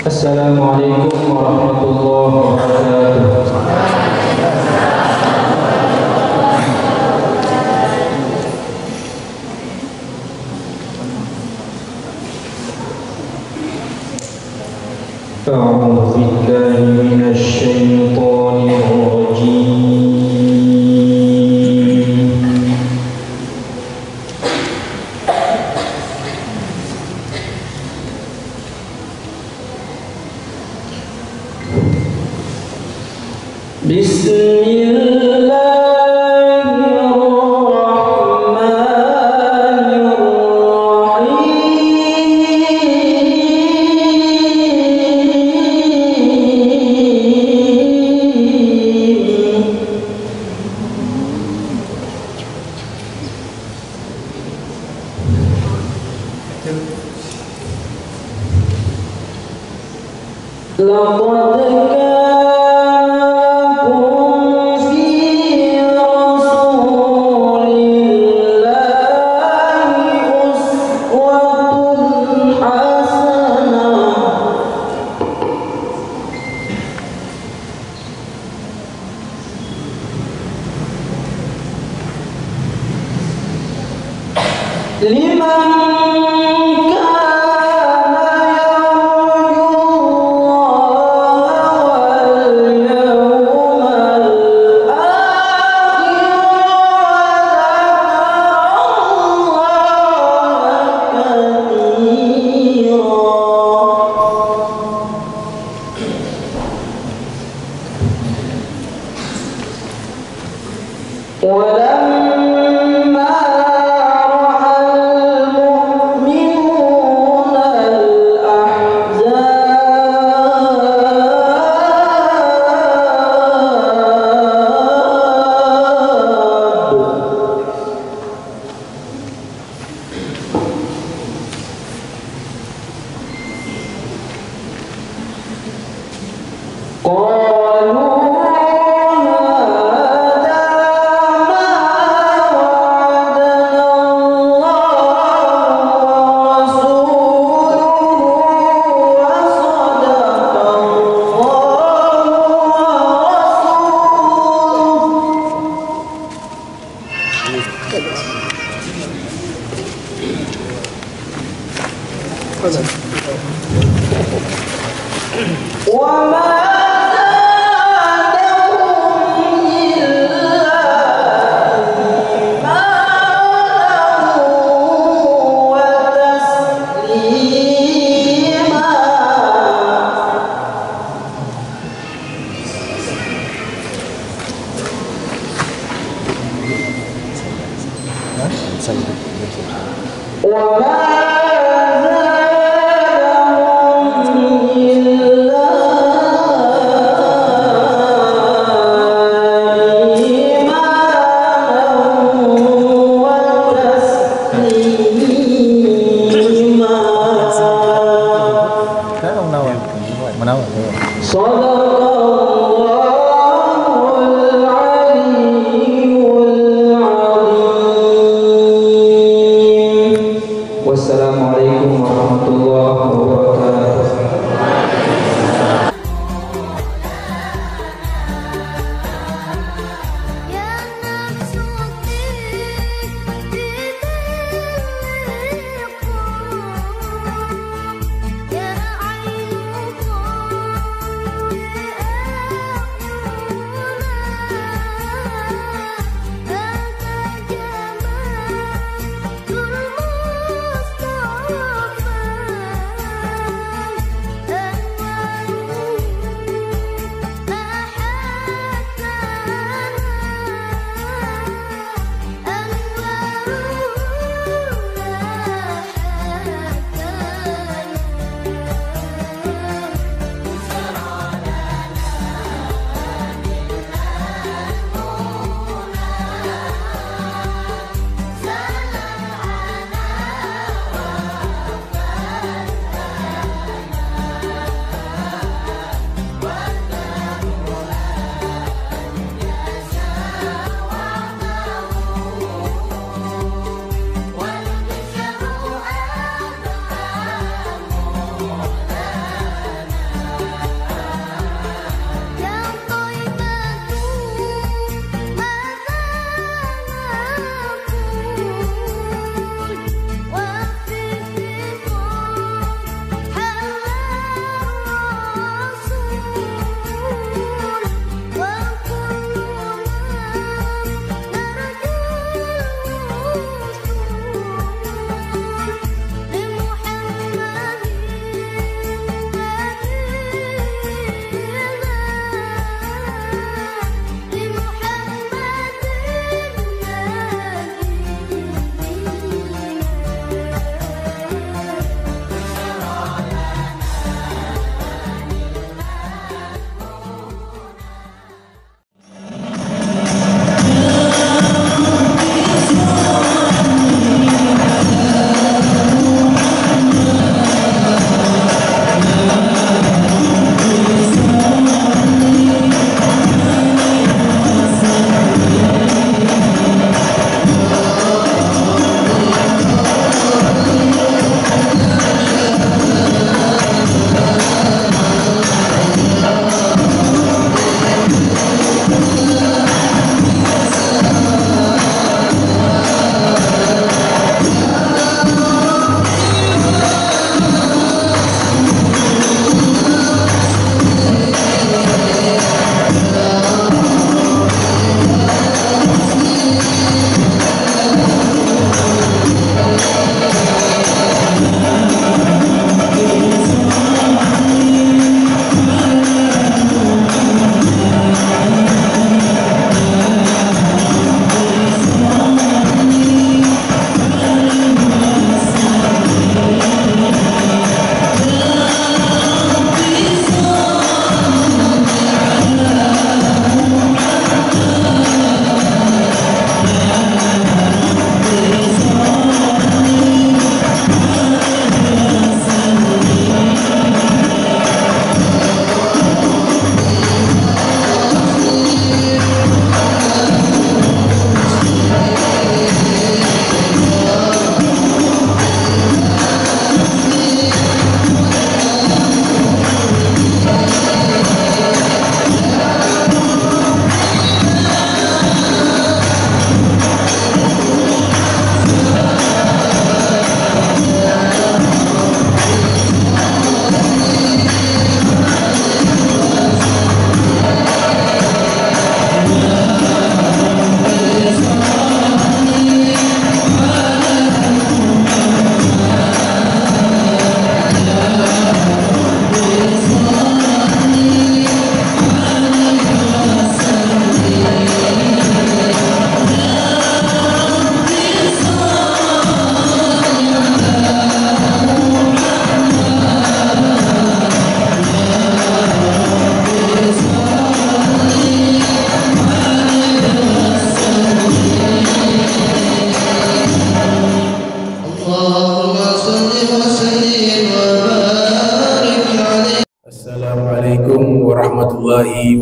Assalamualaikum warahmatullahi wabarakatuh. A'udzu billahi minasy syaithanir rajim.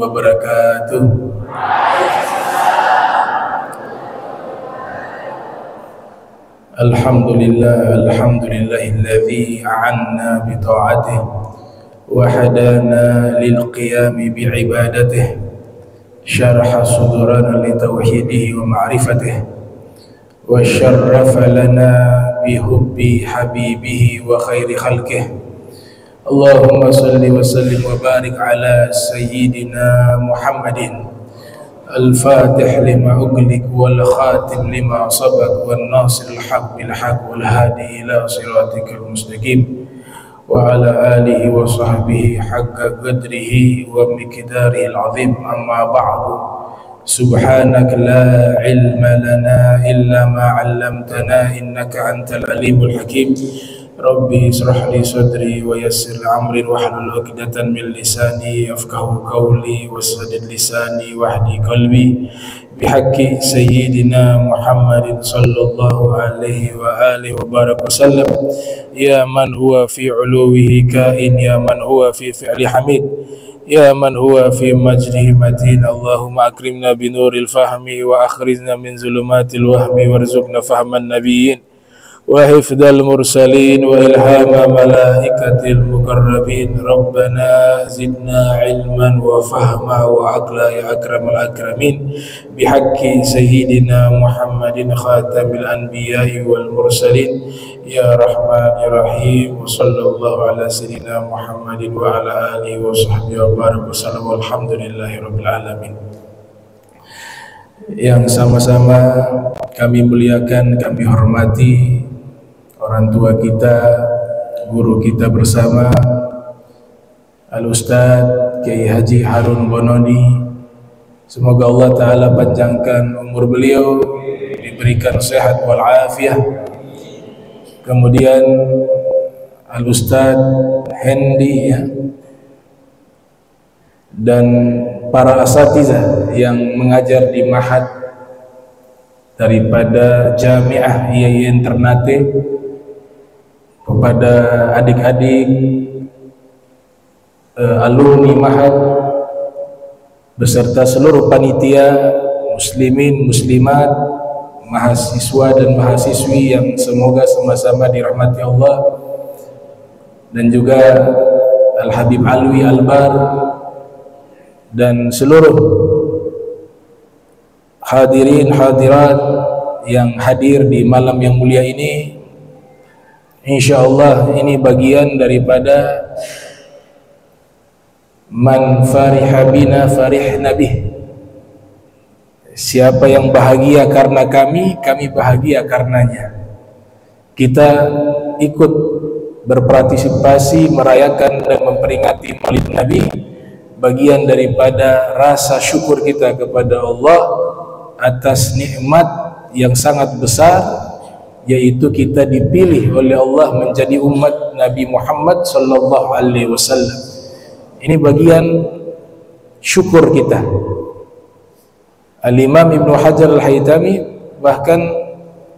wabarakatuh. Alhamdulillahilladzi a'anna bi ta'atihi wa hadana lil qiyam bi ibadatihi, syarha sudurana li tauhidihi wa ma'rifatihi, wa syarrafa lana bi hubbi habibihi wa khairi khalqihi. Allahumma salli wa sallim wa barik ala sayyidina Muhammadin al-fatih lima ughliq wal khatim lima sabaq wan nasir al-haq bil haq wal hadi ila siratikal mustaqim wa ala alihi wa sahbihi haqqa qadrihi wa miqdarihi al-azim. Amma ba'du, subhanaka la ilma lana illa ma 'allamtana innaka antal alimul hakim. Rabbi israh li sadri wa yassir li amri wahlul 'uqdatan min lisani yafqahu qawli wasadid lisani wahdi qalbi bihaqqi sayyidina Muhammadin sallallahu alaihi wa alihi wa baraka wasallam. Ya man huwa fi 'uluwihi kain, ya man huwa fi fi'li hamid, ya man huwa fi majdihi matin. Allahumma akrimna bi nuril fahmi wa akhrijna min zulumatil wahmi warzuqna fahman nabiyyin wa hifdal mursalin wa ilhama malaikatil muqarrabin. Rabbana zidna ilman wa fahma wa aqla ya akramal akramin bihaqqi sayyidina Muhammadin khatamil anbiya'i wal mursalin ya rahman ya rahim. Wa sallallahu ala sayyidina Muhammadin wa ala alihi wa sahbihi wa barak wasallam. Walhamdulillahi rabbil alamin. Yang sama-sama kami muliakan, kami hormati orang tua kita, guru kita bersama, Al-Ustadz Kiai Haji Harun Bononi. Semoga Allah Ta'ala panjangkan umur beliau, diberikan sehat walafiat. Kemudian Al-Ustadz Hendi ya, dan para asatidzah yang mengajar di Mahad daripada Jamiah IAIN Ternate, kepada adik-adik alumni Mahad beserta seluruh panitia, muslimin, muslimat, mahasiswa dan mahasiswi yang semoga sama-sama dirahmati Allah, dan juga Al-Habib Alwi Albar dan seluruh hadirin hadirat yang hadir di malam yang mulia ini. InsyaAllah ini bagian daripada man fariha bina farihna bih. Siapa yang bahagia karena kami, kami bahagia karenanya. Kita ikut berpartisipasi merayakan dan memperingati Maulid Nabi, bagian daripada rasa syukur kita kepada Allah atas nikmat yang sangat besar, yaitu kita dipilih oleh Allah menjadi umat Nabi Muhammad sallallahu alaihi wasallam. Ini bagian syukur kita. Al-Imam Ibnu Hajar Al-Haytami bahkan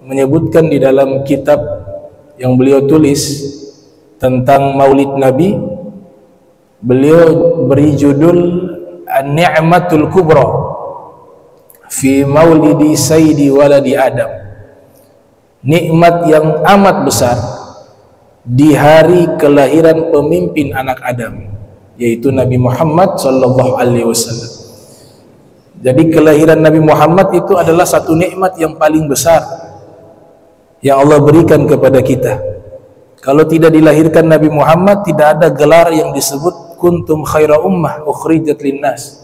menyebutkan di dalam kitab yang beliau tulis tentang Maulid Nabi, beliau beri judul An-Ni'matul Kubra fi Maulidi Sayyidi Waladi Adam. Nikmat yang amat besar di hari kelahiran pemimpin anak Adam, yaitu Nabi Muhammad sallallahu alaihi wasallam. Jadi kelahiran Nabi Muhammad itu adalah satu nikmat yang paling besar yang Allah berikan kepada kita. Kalau tidak dilahirkan Nabi Muhammad, tidak ada gelar yang disebut kuntum khaira ummah ukhrijat linnas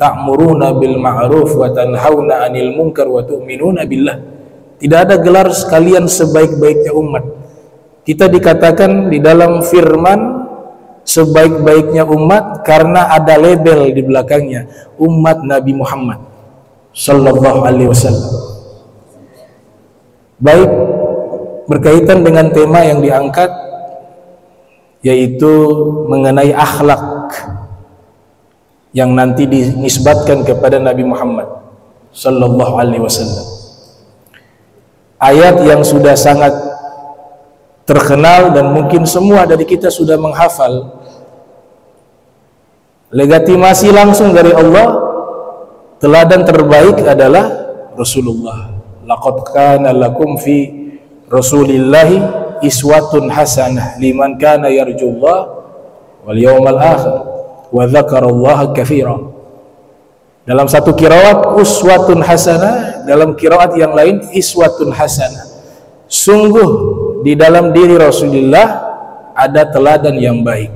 ta'muruna bil ma'ruf wa tanhauna 'anil munkar wa tu'minuna billah. Tidak ada gelar sekalian sebaik-baiknya umat. Kita dikatakan di dalam firman sebaik-baiknya umat karena ada label di belakangnya, umat Nabi Muhammad sallallahu alaihi wasallam. Baik, berkaitan dengan tema yang diangkat, yaitu mengenai akhlak yang nanti dinisbatkan kepada Nabi Muhammad sallallahu alaihi wasallam. Ayat yang sudah sangat terkenal dan mungkin semua dari kita sudah menghafal legitimasi langsung dari Allah, teladan terbaik adalah Rasulullah. Laqad kana lakum fi Rasulillahi iswatun hasanah liman kana yarjullah wal yawmal akhir wa dzakarallaha katsira. Dalam satu qiraat uswatun hasanah, dalam qiraat yang lain iswatun hasanah. Sungguh di dalam diri Rasulullah ada teladan yang baik.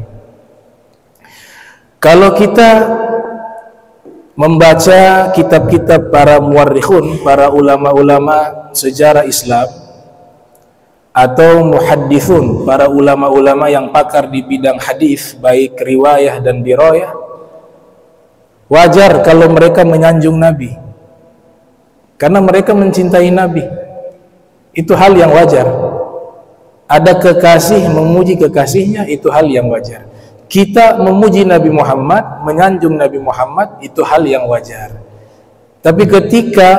Kalau kita membaca kitab-kitab para muwarrikhun, para ulama-ulama sejarah Islam, atau muhaddithun, para ulama-ulama yang pakar di bidang hadis, baik riwayah dan dirayah, wajar kalau mereka menyanjung Nabi, karena mereka mencintai Nabi. Itu hal yang wajar. Ada kekasih memuji kekasihnya, itu hal yang wajar. Kita memuji Nabi Muhammad, menyanjung Nabi Muhammad, itu hal yang wajar. Tapi ketika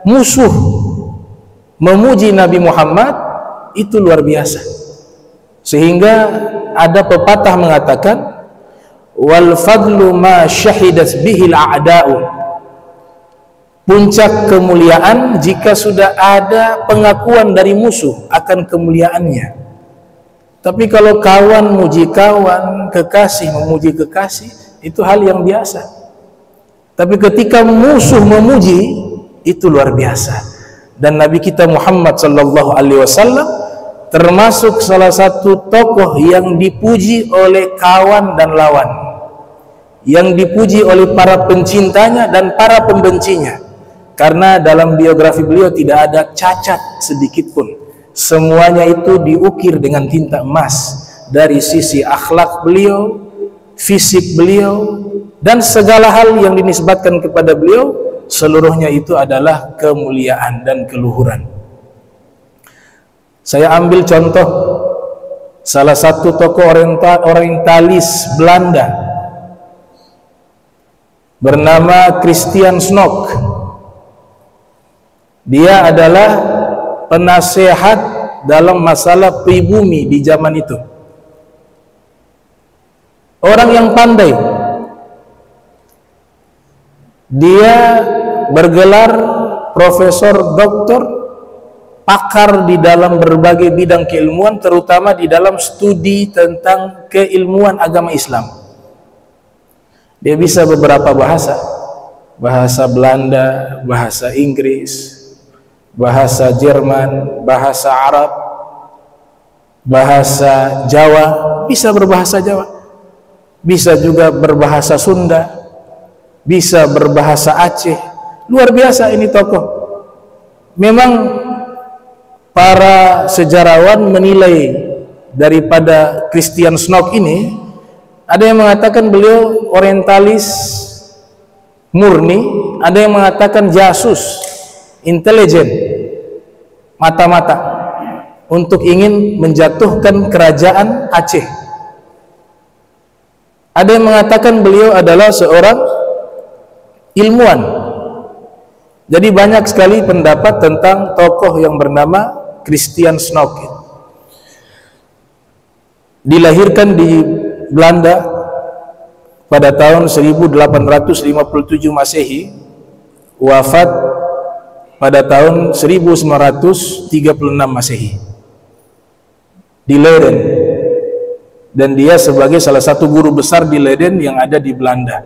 musuh memuji Nabi Muhammad, itu luar biasa. Sehingga ada pepatah mengatakan, wal fadlu ma syahidat bihil a'da'u. Puncak kemuliaan jika sudah ada pengakuan dari musuh akan kemuliaannya. Tapi kalau kawan muji kawan, kekasih memuji kekasih, itu hal yang biasa. Tapi ketika musuh memuji, itu luar biasa. Dan Nabi kita Muhammad sallallahu alaihi wasallam termasuk salah satu tokoh yang dipuji oleh kawan dan lawan, yang dipuji oleh para pencintanya dan para pembencinya. Karena dalam biografi beliau tidak ada cacat sedikit pun. Semuanya itu diukir dengan tinta emas. Dari sisi akhlak beliau, fisik beliau, dan segala hal yang dinisbatkan kepada beliau, seluruhnya itu adalah kemuliaan dan keluhuran. Saya ambil contoh salah satu tokoh orientalis Belanda bernama Christian Snok. Dia adalah penasehat dalam masalah pribumi di zaman itu. Orang yang pandai. Dia bergelar profesor, doktor, pakar di dalam berbagai bidang keilmuan, terutama di dalam studi tentang keilmuan agama Islam. Dia bisa beberapa bahasa. Bahasa Belanda, bahasa Inggris, bahasa Jerman, bahasa Arab, bahasa Jawa, bisa berbahasa Jawa, bisa juga berbahasa Sunda, bisa berbahasa Aceh. Luar biasa ini tokoh. Memang para sejarawan menilai daripada Christian Snok ini, ada yang mengatakan beliau orientalis murni, ada yang mengatakan jasus, intelijen, mata-mata, untuk ingin menjatuhkan kerajaan Aceh. Ada yang mengatakan beliau adalah seorang ilmuwan. Jadi banyak sekali pendapat tentang tokoh yang bernama Christian Snok. Dilahirkan di Belanda pada tahun 1857 Masehi, wafat pada tahun 1936 Masehi di Leiden, dan dia sebagai salah satu guru besar di Leiden yang ada di Belanda.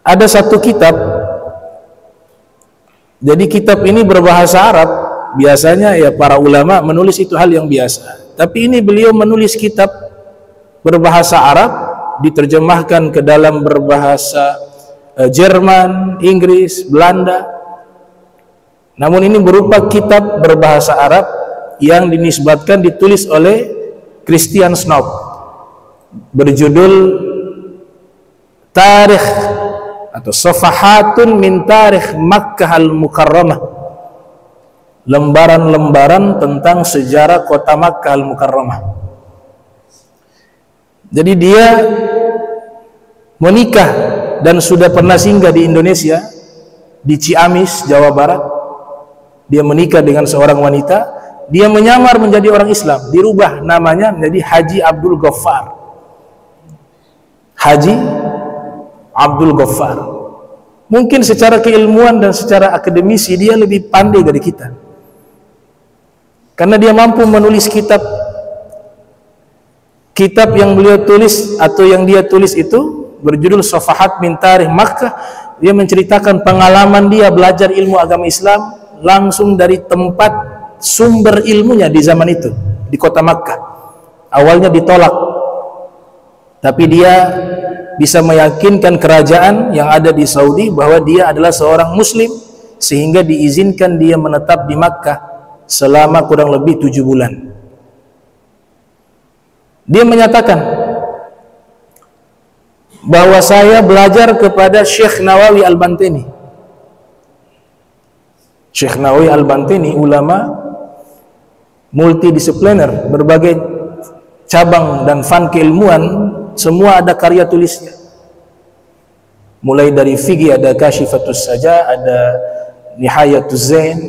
Ada satu kitab, jadi kitab ini berbahasa Arab. Biasanya ya para ulama menulis itu hal yang biasa, tapi ini beliau menulis kitab berbahasa Arab, diterjemahkan ke dalam berbahasa Jerman, Inggris, Belanda. Namun ini berupa kitab berbahasa Arab yang dinisbatkan ditulis oleh Christian Snok, berjudul Tarikh atau Safahatun min Tarikh Makkah al-Mukarramah, lembaran-lembaran tentang sejarah kota Makkah al-Mukarramah. Jadi dia menikah dan sudah pernah singgah di Indonesia, di Ciamis, Jawa Barat. Dia menikah dengan seorang wanita, dia menyamar menjadi orang Islam, dirubah namanya menjadi Haji Abdul Ghaffar. Haji Abdul Ghaffar. Mungkin secara keilmuan dan secara akademisi dia lebih pandai dari kita, karena dia mampu menulis kitab yang beliau tulis atau yang dia tulis itu berjudul Safahat min Tarikh Makkah. Dia menceritakan pengalaman dia belajar ilmu agama Islam langsung dari tempat sumber ilmunya di zaman itu, di kota Makkah. Awalnya ditolak, tapi dia bisa meyakinkan kerajaan yang ada di Saudi bahwa dia adalah seorang muslim, sehingga diizinkan dia menetap di Makkah selama kurang lebih 7 bulan. Dia menyatakan bahwa saya belajar kepada Syekh Nawawi Al-Bantini. Syekh Nawawi Al-Bantini ulama multidisipliner, berbagai cabang dan fan keilmuan semua ada karya tulisnya. Mulai dari fikih ada Kashifatus Saja, ada Nihayatuz Zain,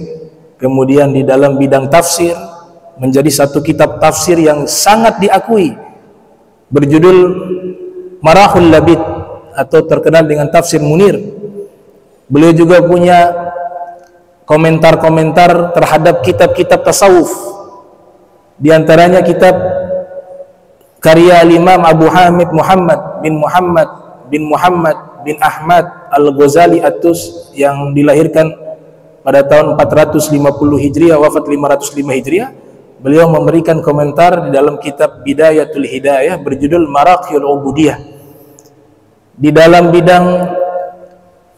kemudian di dalam bidang tafsir menjadi satu kitab tafsir yang sangat diakui berjudul Marahul Labid atau terkenal dengan Tafsir Munir. Beliau juga punya komentar-komentar terhadap kitab-kitab tasawuf, di antaranya kitab karya Imam Abu Hamid Muhammad bin Ahmad Al-Ghazali At-Tus yang dilahirkan pada tahun 450 Hijriah, wafat 505 Hijriah. Beliau memberikan komentar di dalam kitab Bidayatul Hidayah berjudul Maraqiyul Ubudiyah. Di dalam bidang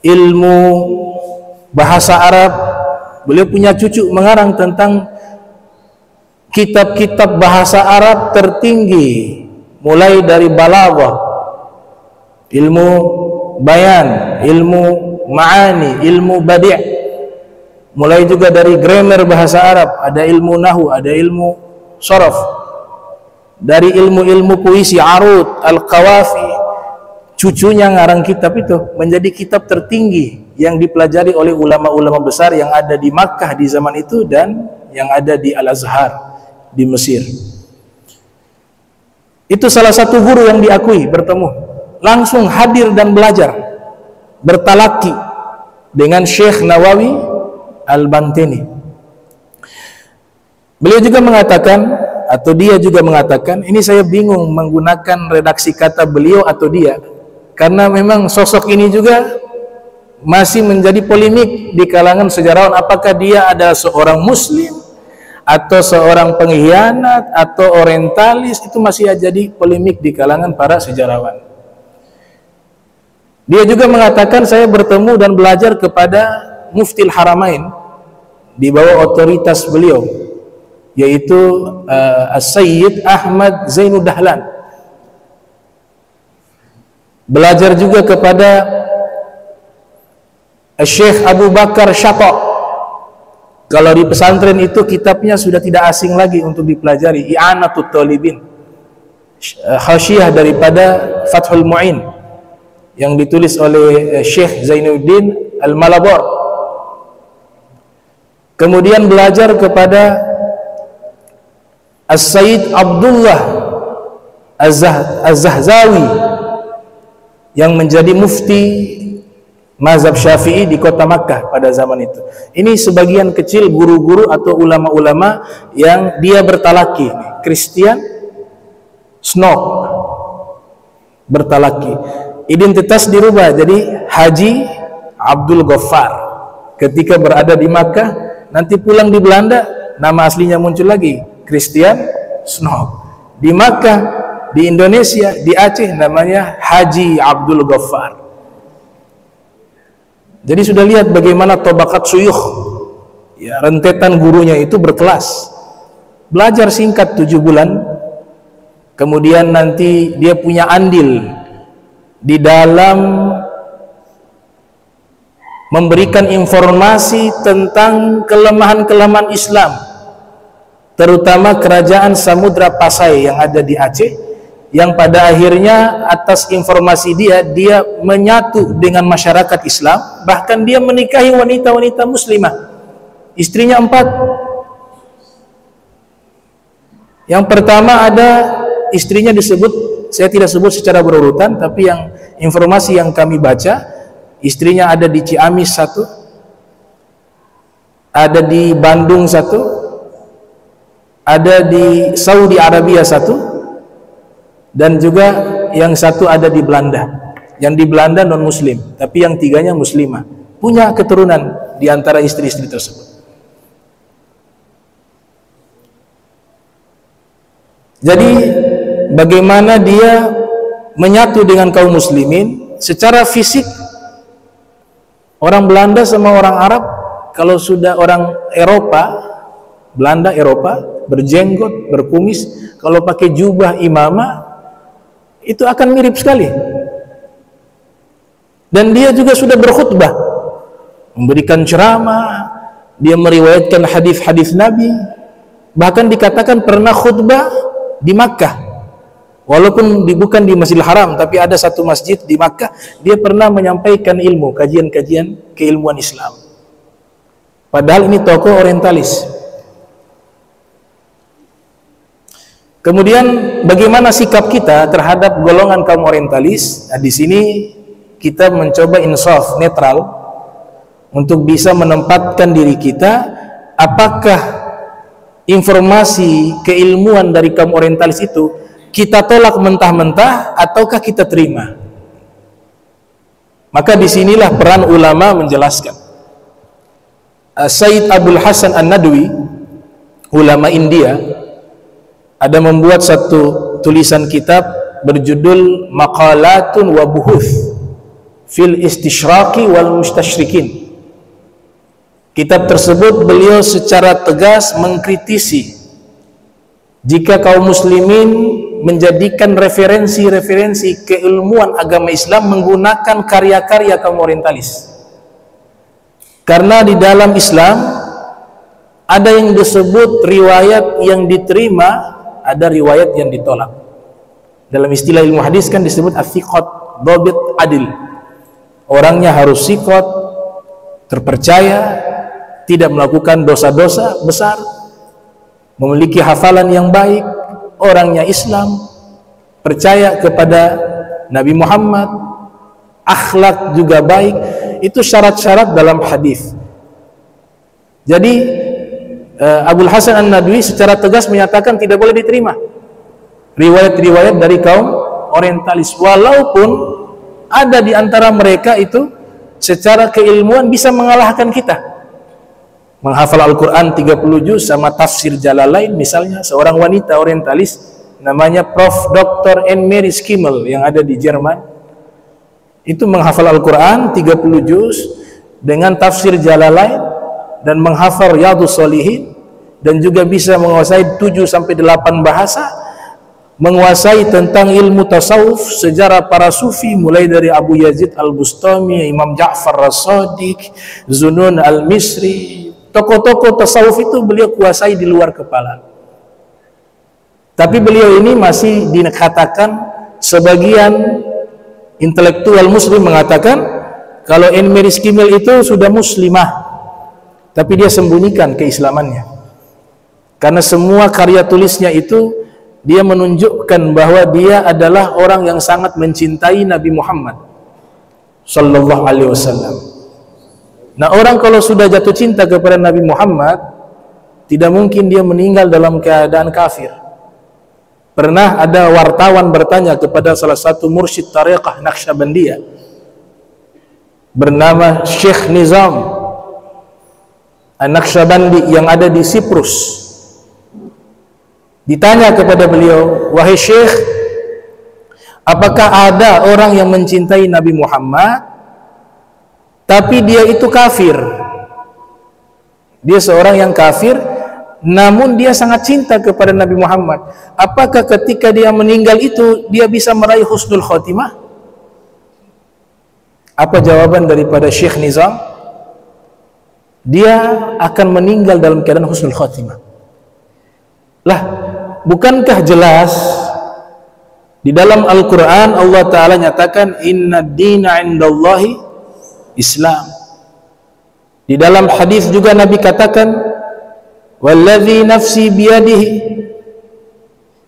ilmu bahasa Arab, beliau punya cucu mengarang tentang kitab-kitab bahasa Arab tertinggi, mulai dari balaghah, ilmu bayan, ilmu ma'ani, ilmu badi', mulai juga dari grammar bahasa Arab, ada ilmu nahwu, ada ilmu sharaf, dari ilmu-ilmu puisi, arud, al-qawafi. Cucunya ngarang kitab itu menjadi kitab tertinggi yang dipelajari oleh ulama-ulama besar yang ada di Makkah di zaman itu dan yang ada di Al-Azhar di Mesir. Itu salah satu guru yang diakui, bertemu langsung hadir dan belajar, bertalaki dengan Syekh Nawawi Al-Bantini. Beliau juga mengatakan, atau dia juga mengatakan, ini saya bingung menggunakan redaksi kata beliau atau dia, karena memang sosok ini juga masih menjadi polemik di kalangan sejarawan, apakah dia adalah seorang muslim atau seorang pengkhianat atau orientalis. Itu masih jadi polemik di kalangan para sejarawan. Dia juga mengatakan, saya bertemu dan belajar kepada Muftil Haramain di bawah otoritas beliau, yaitu As-Sayyid Ahmad Zainud Dahlan. Belajar juga kepada Syekh Abu Bakar Syato'. Kalau di pesantren itu kitabnya sudah tidak asing lagi untuk dipelajari, I'anatut Talibin, Hasyiah daripada Fathul Mu'in yang ditulis oleh Syekh Zainuddin Al-Malabor. Kemudian belajar kepada As-Sayyid Abdullah Az-Zahzawi yang menjadi mufti mazhab Syafi'i di kota Makkah pada zaman itu. Ini sebagian kecil guru-guru atau ulama-ulama yang dia bertalaki. Christian Snok bertalaki. Identitas dirubah jadi Haji Abdul Ghaffar. Ketika berada di Makkah, nanti pulang di Belanda, nama aslinya muncul lagi, Christian Snok. Di Makkah, di Indonesia, di Aceh, namanya Haji Abdul Ghaffar. Jadi sudah lihat bagaimana tobakat suyukh, ya, rentetan gurunya itu berkelas. Belajar singkat 7 bulan, kemudian nanti dia punya andil di dalam memberikan informasi tentang kelemahan-kelemahan Islam, terutama kerajaan Samudra Pasai yang ada di Aceh, yang pada akhirnya atas informasi dia menyatu dengan masyarakat Islam, bahkan dia menikahi wanita-wanita muslimah, istrinya 4. Yang pertama ada istrinya disebut saya tidak sebut secara berurutan, tapi yang informasi yang kami baca, istrinya ada di Ciamis satu, ada di Bandung satu, ada di Saudi Arabia satu, dan juga yang satu ada di Belanda. Yang di Belanda non muslim, tapi yang tiganya muslimah, punya keturunan di antara istri-istri tersebut. Jadi bagaimana dia menyatu dengan kaum muslimin secara fisik? Orang Belanda sama orang Arab, kalau sudah orang Eropa, Belanda Eropa, berjenggot, berkumis, kalau pakai jubah imamah, itu akan mirip sekali. Dan dia juga sudah berkhutbah, memberikan ceramah, dia meriwayatkan hadis-hadis Nabi, bahkan dikatakan pernah khutbah di Makkah, walaupun bukan di Masjidil Haram, tapi ada satu masjid di Makkah, dia pernah menyampaikan ilmu, kajian-kajian keilmuan Islam. Padahal ini tokoh orientalis. Kemudian bagaimana sikap kita terhadap golongan kaum orientalis? Nah, di sini kita mencoba insaf, netral, untuk bisa menempatkan diri kita, apakah informasi keilmuan dari kaum orientalis itu kita tolak mentah-mentah ataukah kita terima. Maka disinilah peran ulama menjelaskan. Sayyid Abdul Hasan An-Nadwi, ulama India, ada membuat satu tulisan kitab berjudul Maqalatun wa Buhuth fil Istishraqi wal Mustashrikin. Kitab tersebut beliau secara tegas mengkritisi jika kaum muslimin menjadikan referensi-referensi keilmuan agama Islam menggunakan karya-karya kaum orientalis. Karena di dalam Islam ada yang disebut riwayat yang diterima, ada riwayat yang ditolak. Dalam istilah ilmu hadis kan disebut as-siqat, dhabit, adil. Orangnya harus siqat, terpercaya, tidak melakukan dosa-dosa besar, memiliki hafalan yang baik, orangnya Islam, percaya kepada Nabi Muhammad, akhlak juga baik. Itu syarat-syarat dalam hadis. Jadi Abdul Hasan An-Nadwi secara tegas menyatakan tidak boleh diterima riwayat-riwayat dari kaum orientalis, walaupun ada di antara mereka itu secara keilmuan bisa mengalahkan kita, menghafal Al-Quran 30 juz sama tafsir Jalalain. Misalnya seorang wanita orientalis namanya Prof. Dr. Anne-Marie Schimmel yang ada di Jerman, itu menghafal Al-Quran 30 juz dengan tafsir Jalalain dan menghafal Riyadhus Shalihin, dan juga bisa menguasai 7-8 bahasa, menguasai tentang ilmu tasawuf, sejarah para sufi mulai dari Abu Yazid Al-Bustami, Imam Ja'far As-Shadiq, Zunun Al-Misri. Tokoh-tokoh tasawuf itu beliau kuasai di luar kepala. Tapi beliau ini masih dikatakan, sebagian intelektual muslim mengatakan kalau Anne-Marie Schimmel itu sudah muslimah, tapi dia sembunyikan keislamannya, karena semua karya tulisnya itu dia menunjukkan bahwa dia adalah orang yang sangat mencintai Nabi Muhammad sallallahu alaihi wasallam. Nah, orang kalau sudah jatuh cinta kepada Nabi Muhammad, tidak mungkin dia meninggal dalam keadaan kafir. Pernah ada wartawan bertanya kepada salah satu mursyid tariqah Naqsyabandiyah bernama Syekh Nizam An-Naqsyabandi yang ada di Siprus. Ditanya kepada beliau, wahai Syekh, apakah ada orang yang mencintai Nabi Muhammad tapi dia itu kafir? Dia seorang yang kafir, namun dia sangat cinta kepada Nabi Muhammad. Apakah ketika dia meninggal itu dia bisa meraih husnul khotimah? Apa jawaban daripada Syekh Nizam? Dia akan meninggal dalam keadaan husnul khotimah. Lah, bukankah jelas di dalam Al-Quran Allah Ta'ala nyatakan inna dina indallahi Islam. Di dalam hadis juga Nabi katakan walladzi nafsi biyadihi,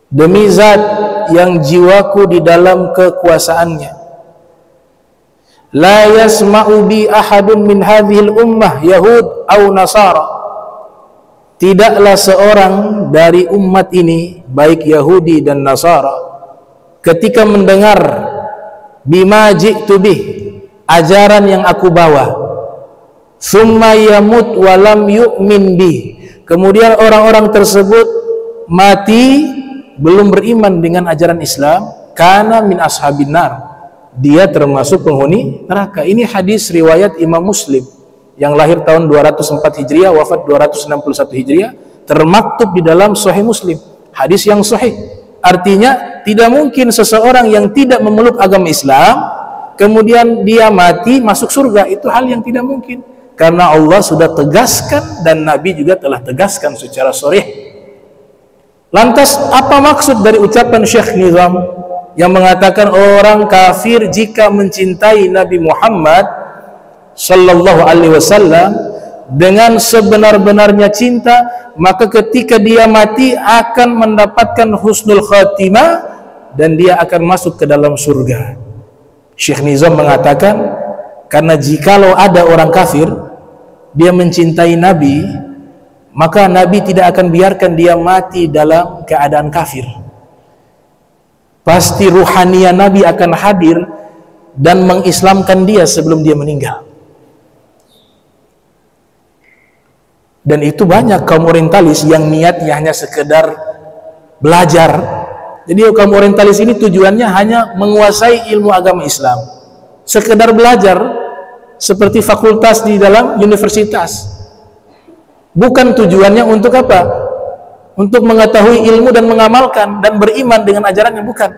demi zat yang jiwaku di dalam kekuasaannya. La yasma'u bi ahadun min hadhil ummah Yahud au Nasara. Tidaklah seorang dari umat ini, baik Yahudi dan Nasara, ketika mendengar bima ji'tu bih, ajaran yang aku bawa, summa yamut walam yu'min bih, kemudian orang-orang tersebut mati belum beriman dengan ajaran Islam, kana min ashabin nar, dia termasuk penghuni neraka. Ini hadis riwayat Imam Muslim yang lahir tahun 204 Hijriah, wafat 261 Hijriah, termaktub di dalam Sahih Muslim. Hadis yang sahih. Artinya tidak mungkin seseorang yang tidak memeluk agama Islam kemudian dia mati masuk surga. Itu hal yang tidak mungkin, karena Allah sudah tegaskan dan Nabi juga telah tegaskan secara sharih. Lantas apa maksud dari ucapan Syekh Nizam yang mengatakan orang kafir jika mencintai Nabi Muhammad sallallahu alaihi wasallam dengan sebenar-benarnya cinta, maka ketika dia mati akan mendapatkan husnul khatimah dan dia akan masuk ke dalam surga? Syekh Nizam mengatakan, karena jikalau ada orang kafir dia mencintai Nabi, maka Nabi tidak akan biarkan dia mati dalam keadaan kafir. Pasti ruhania Nabi akan hadir dan mengislamkan dia sebelum dia meninggal. Dan itu banyak kaum orientalis yang niatnya hanya sekedar belajar. Jadi kaum orientalis ini tujuannya hanya menguasai ilmu agama Islam, sekedar belajar seperti fakultas di dalam universitas. Bukan tujuannya untuk apa? Untuk mengetahui ilmu dan mengamalkan dan beriman dengan ajarannya, bukan.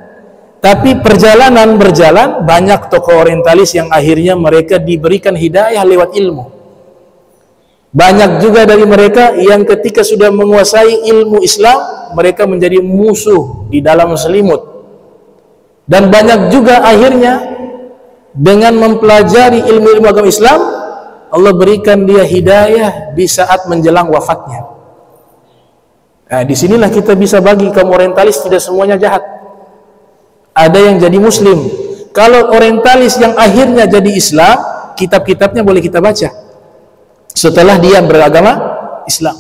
Tapi perjalanan berjalan, banyak tokoh orientalis yang akhirnya mereka diberikan hidayah lewat ilmu. Banyak juga dari mereka yang ketika sudah menguasai ilmu Islam, mereka menjadi musuh di dalam selimut. Dan banyak juga akhirnya dengan mempelajari ilmu-ilmu agama Islam, Allah berikan dia hidayah di saat menjelang wafatnya. Nah, disinilah kita bisa bagi kaum orientalis, tidak semuanya jahat. Ada yang jadi muslim. Kalau orientalis yang akhirnya jadi Islam, kitab-kitabnya boleh kita baca setelah dia beragama Islam.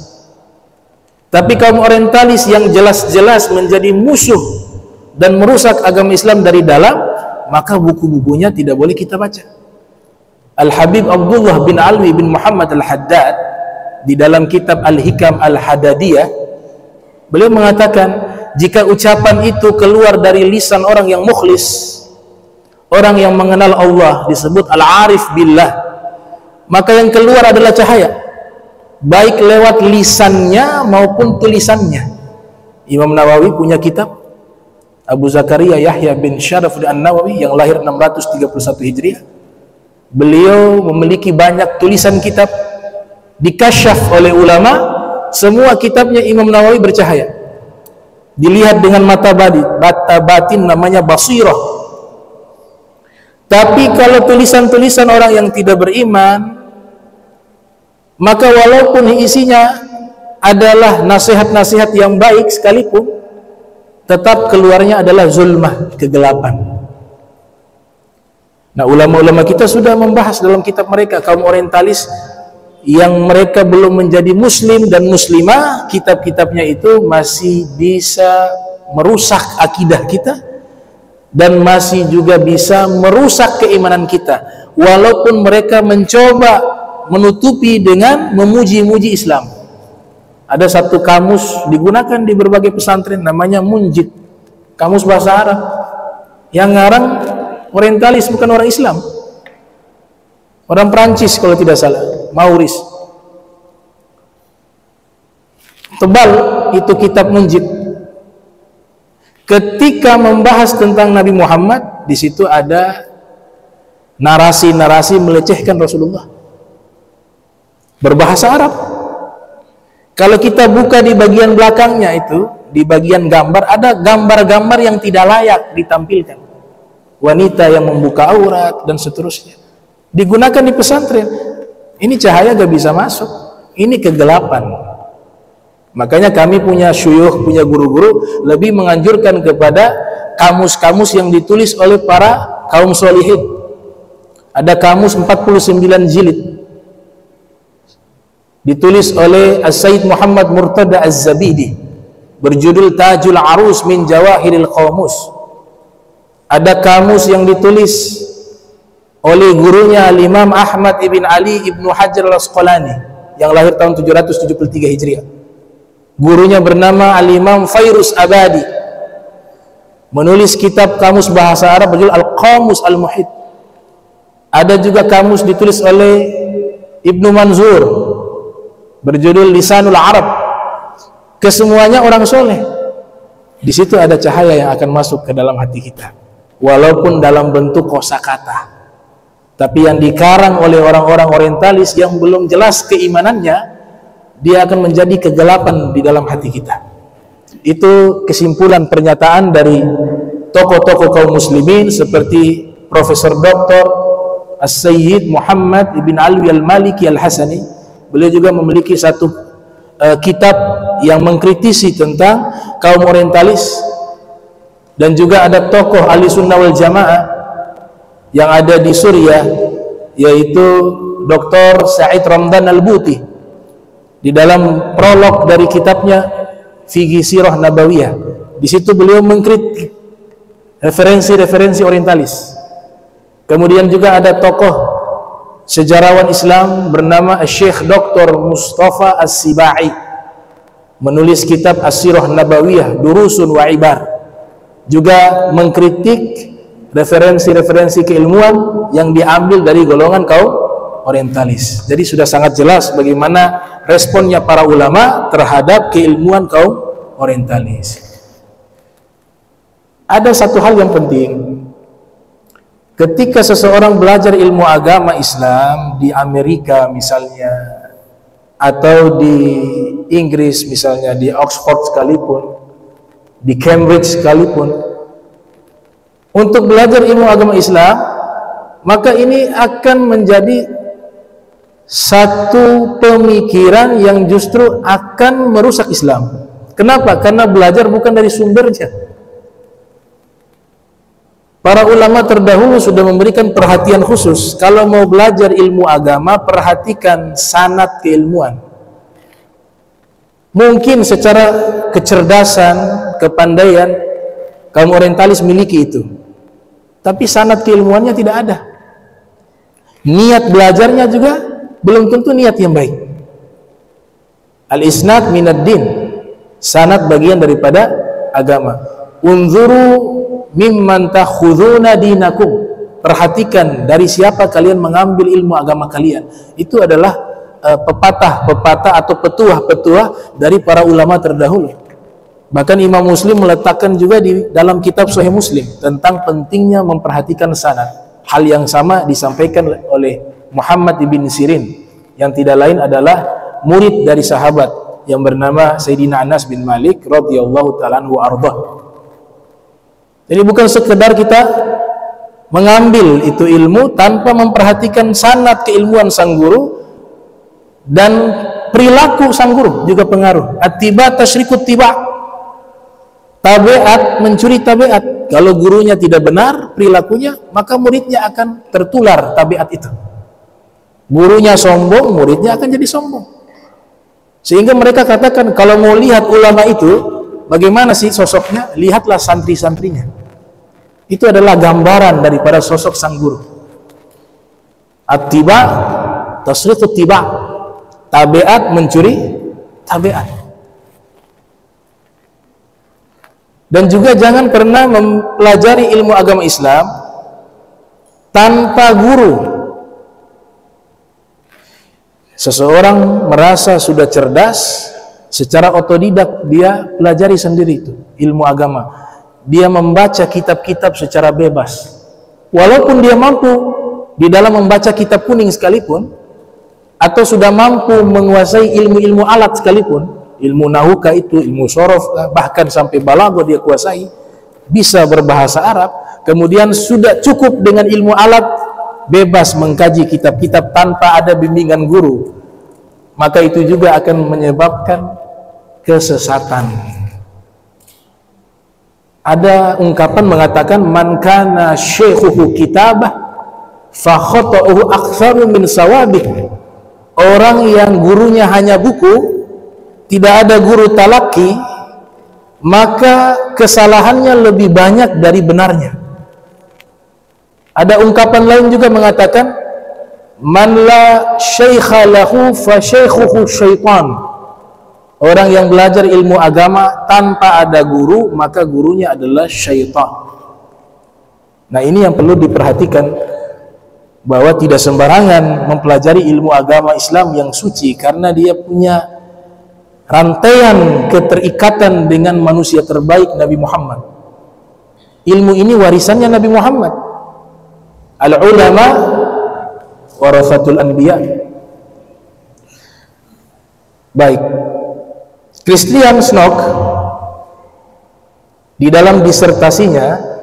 Tapi kaum orientalis yang jelas-jelas menjadi musuh dan merusak agama Islam dari dalam, maka buku-bukunya tidak boleh kita baca. Al-Habib Abdullah bin Alwi bin Muhammad Al-Haddad di dalam kitab Al-Hikam Al-Hadadiyah, beliau mengatakan, jika ucapan itu keluar dari lisan orang yang mukhlis, orang yang mengenal Allah, disebut al-arif billah, maka yang keluar adalah cahaya, baik lewat lisannya maupun tulisannya. Imam Nawawi punya kitab, Abu Zakaria Yahya bin Syaraf an-Nawawi yang lahir 631 Hijriah. Beliau memiliki banyak tulisan kitab, dikasyaf oleh ulama. Semua kitabnya Imam Nawawi bercahaya, dilihat dengan mata batin, namanya basirah. Tapi kalau tulisan-tulisan orang yang tidak beriman, maka walaupun isinya adalah nasihat-nasihat yang baik sekalipun, tetap keluarnya adalah zulmah, kegelapan. Nah, ulama-ulama kita sudah membahas dalam kitab mereka, kaum orientalis yang mereka belum menjadi muslim dan muslimah, kitab-kitabnya itu masih bisa merusak akidah kita dan masih juga bisa merusak keimanan kita, walaupun mereka mencoba menutupi dengan memuji-muji Islam. Ada satu kamus digunakan di berbagai pesantren, namanya Munjid, kamus bahasa Arab, yang ngarang orientalis, bukan orang Islam, orang Perancis kalau tidak salah, Maurice. Tebal itu kitab Munjid. Ketika membahas tentang Nabi Muhammad, di situ ada narasi-narasi melecehkan Rasulullah berbahasa Arab. Kalau kita buka di bagian belakangnya itu, di bagian gambar, ada gambar-gambar yang tidak layak ditampilkan, wanita yang membuka aurat dan seterusnya, digunakan di pesantren. Ini cahaya gak bisa masuk, ini kegelapan. Makanya kami punya syuyukh, punya guru-guru lebih menganjurkan kepada kamus-kamus yang ditulis oleh para kaum solihin. Ada kamus 49 jilid ditulis oleh As-Sayyid Muhammad Murtada Az-Zabidi berjudul Tajul Arus min Jawahiril Qamus. Ada kamus yang ditulis oleh gurunya Imam Ahmad ibn Ali ibnu Hajar al-Asqalani yang lahir tahun 773 Hijriah. Gurunya bernama Al-Imam Fairuz Abadi, menulis kitab kamus bahasa Arab berjudul Al-Qamus Al-Muhit. Ada juga kamus ditulis oleh Ibnu Manzur berjudul Lisanul Arab. Kesemuanya orang soleh. Di situ ada cahaya yang akan masuk ke dalam hati kita, walaupun dalam bentuk kosakata. Tapi yang dikarang oleh orang-orang orientalis yang belum jelas keimanannya, dia akan menjadi kegelapan di dalam hati kita. Itu kesimpulan pernyataan dari tokoh-tokoh kaum muslimin seperti Profesor Dr. As-Sayyid Muhammad ibn Alwi al-Maliki al-Hasani. Beliau juga memiliki satu kitab yang mengkritisi tentang kaum orientalis. Dan juga ada tokoh ahli sunnah wal jamaah yang ada di Suriah, yaitu Dr. Said Ramdan al-Buti. Di dalam prolog dari kitabnya Fiqh Sirah Nabawiyah, di situ beliau mengkritik referensi-referensi orientalis. Kemudian juga ada tokoh sejarawan Islam bernama Syekh Dr. Mustafa As-Sibai, menulis kitab As-Sirah Nabawiyah Durusun wa Ibar, juga mengkritik referensi-referensi keilmuan yang diambil dari golongan kaum orientalis. Jadi sudah sangat jelas bagaimana responnya para ulama terhadap keilmuan kaum orientalis. Ada satu hal yang penting. Ketika seseorang belajar ilmu agama Islam di Amerika misalnya, atau di Inggris misalnya, di Oxford sekalipun, di Cambridge sekalipun, untuk belajar ilmu agama Islam, maka ini akan menjadi satu pemikiran yang justru akan merusak Islam. Kenapa? Karena belajar bukan dari sumbernya. Para ulama terdahulu sudah memberikan perhatian khusus. Kalau mau belajar ilmu agama, perhatikan sanad keilmuan. Mungkin secara kecerdasan, kepandaian, kaum orientalis miliki itu, tapi sanad keilmuannya tidak ada. Niat belajarnya juga belum tentu niat yang baik. Al-isnad minad din, sanad bagian daripada agama. Unzuru mimman takhuduna dinakum, perhatikan dari siapa kalian mengambil ilmu agama kalian. Itu adalah pepatah atau petuah dari para ulama terdahulu. Bahkan Imam Muslim meletakkan juga di dalam kitab Sahih Muslim tentang pentingnya memperhatikan sanad. Hal yang sama disampaikan oleh Muhammad ibn Sirin, yang tidak lain adalah murid dari sahabat yang bernama Sayyidina Anas bin Malik radhiyallahu ta'ala anhu ardhah. Jadi bukan sekedar kita mengambil itu ilmu tanpa memperhatikan sanad keilmuan sang guru, dan perilaku sang guru juga pengaruh. At-tiba tasyrikut tiba, tabiat mencuri tabiat. Kalau gurunya tidak benar perilakunya, maka muridnya akan tertular tabiat itu. Gurunya sombong, muridnya akan jadi sombong. Sehingga mereka katakan, kalau mau lihat ulama itu bagaimana sih sosoknya, lihatlah santri-santrinya. Itu adalah gambaran daripada sosok sang guru. At-tiba tasrifut tiba, tabiat mencuri tabiat. Dan juga jangan pernah mempelajari ilmu agama Islam tanpa guru. Seseorang merasa sudah cerdas, secara otodidak dia pelajari sendiri itu ilmu agama. Dia membaca kitab-kitab secara bebas. Walaupun dia mampu di dalam membaca kitab kuning sekalipun, atau sudah mampu menguasai ilmu-ilmu alat sekalipun, ilmu nahuka itu, ilmu sorof, bahkan sampai balaghah dia kuasai, bisa berbahasa Arab, kemudian sudah cukup dengan ilmu alat, bebas mengkaji kitab-kitab tanpa ada bimbingan guru, maka itu juga akan menyebabkan kesesatan. Ada ungkapan mengatakan man kana syaikhuhu kitabah fa khata'uhu aktsaru min sawabih. Orang yang gurunya hanya buku, tidak ada guru talaki, maka kesalahannya lebih banyak dari benarnya. Ada ungkapan lain juga mengatakan man la syaikha lahu fa syaikhuhu syaitan. Orang yang belajar ilmu agama tanpa ada guru, maka gurunya adalah syaitan. Nah, ini yang perlu diperhatikan, bahwa tidak sembarangan mempelajari ilmu agama Islam yang suci, karena dia punya rantaian keterikatan dengan manusia terbaik Nabi Muhammad. Ilmu ini warisannya Nabi Muhammad. Al-ulama warathatul anbiya. Baik, Christian Snook di dalam disertasinya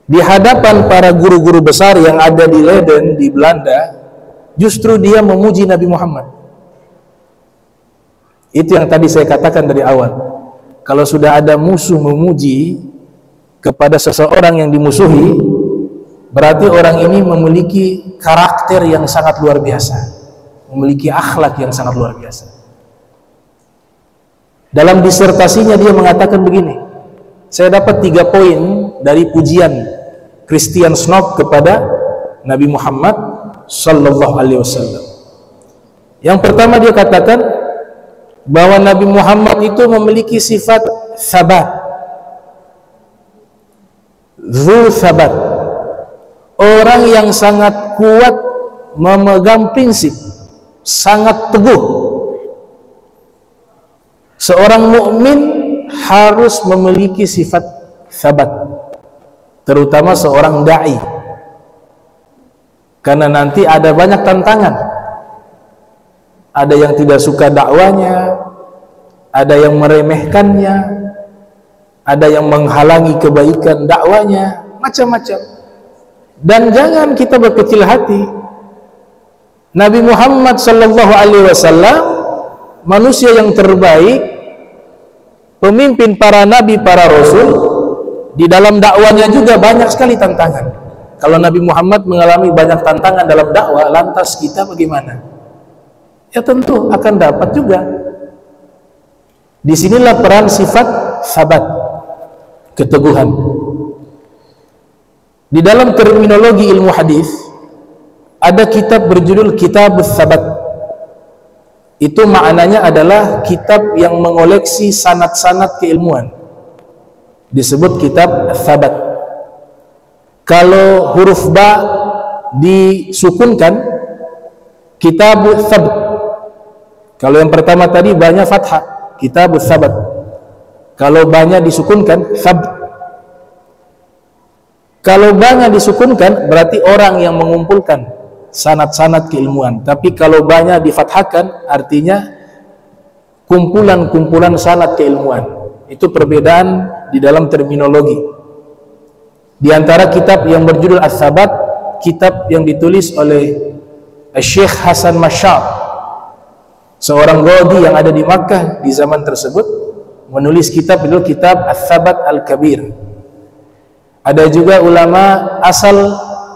di hadapan para guru-guru besar yang ada di Leiden di Belanda, justru dia memuji Nabi Muhammad. Itu yang tadi saya katakan dari awal. Kalau sudah ada musuh memuji kepada seseorang yang dimusuhi, berarti orang ini memiliki karakter yang sangat luar biasa, memiliki akhlak yang sangat luar biasa. Dalam disertasinya dia mengatakan begini, saya dapat 3 poin dari pujian Christian Snook kepada Nabi Muhammad sallallahu alaihi wasallam. Yang pertama dia katakan bahwa Nabi Muhammad itu memiliki sifat sabat, zu sabat, orang yang sangat kuat memegang prinsip, sangat teguh. Seorang mukmin harus memiliki sifat sabat, terutama seorang dai, karena nanti ada banyak tantangan. Ada yang tidak suka dakwanya, ada yang meremehkannya, ada yang menghalangi kebaikan dakwanya, macam-macam. Dan jangan kita berkecil hati. Nabi Muhammad sallallahu alaihi wasallam manusia yang terbaik, pemimpin para nabi, para rasul. Di dalam dakwanya juga banyak sekali tantangan. Kalau Nabi Muhammad mengalami banyak tantangan dalam dakwah, lantas kita bagaimana? Ya tentu akan dapat juga. Disinilah peran sifat sabat, keteguhan. Di dalam terminologi ilmu hadis ada kitab berjudul Kitabus Sabat. Itu maknanya adalah kitab yang mengoleksi sanad-sanad keilmuan. Disebut kitab Sabat. Kalau huruf ba disukunkan, Kitabus Sabat. Kalau yang pertama tadi ba-nya fathah, Kitabus Sabat. Kalau ba-nya disukunkan, Sabt. Kalau ba-nya disukunkan berarti orang yang mengumpulkan sanad-sanad keilmuan. Tapi kalau ba-nya difathahkan artinya kumpulan-kumpulan sanad keilmuan. Itu perbedaan di dalam terminologi. Di antara kitab yang berjudul As-Sabat, kitab yang ditulis oleh Syekh Hasan Mash'ab, seorang Qadhi yang ada di Makkah di zaman tersebut, menulis kitab itu kitab As-Sabat Al-Kabir. Ada juga ulama asal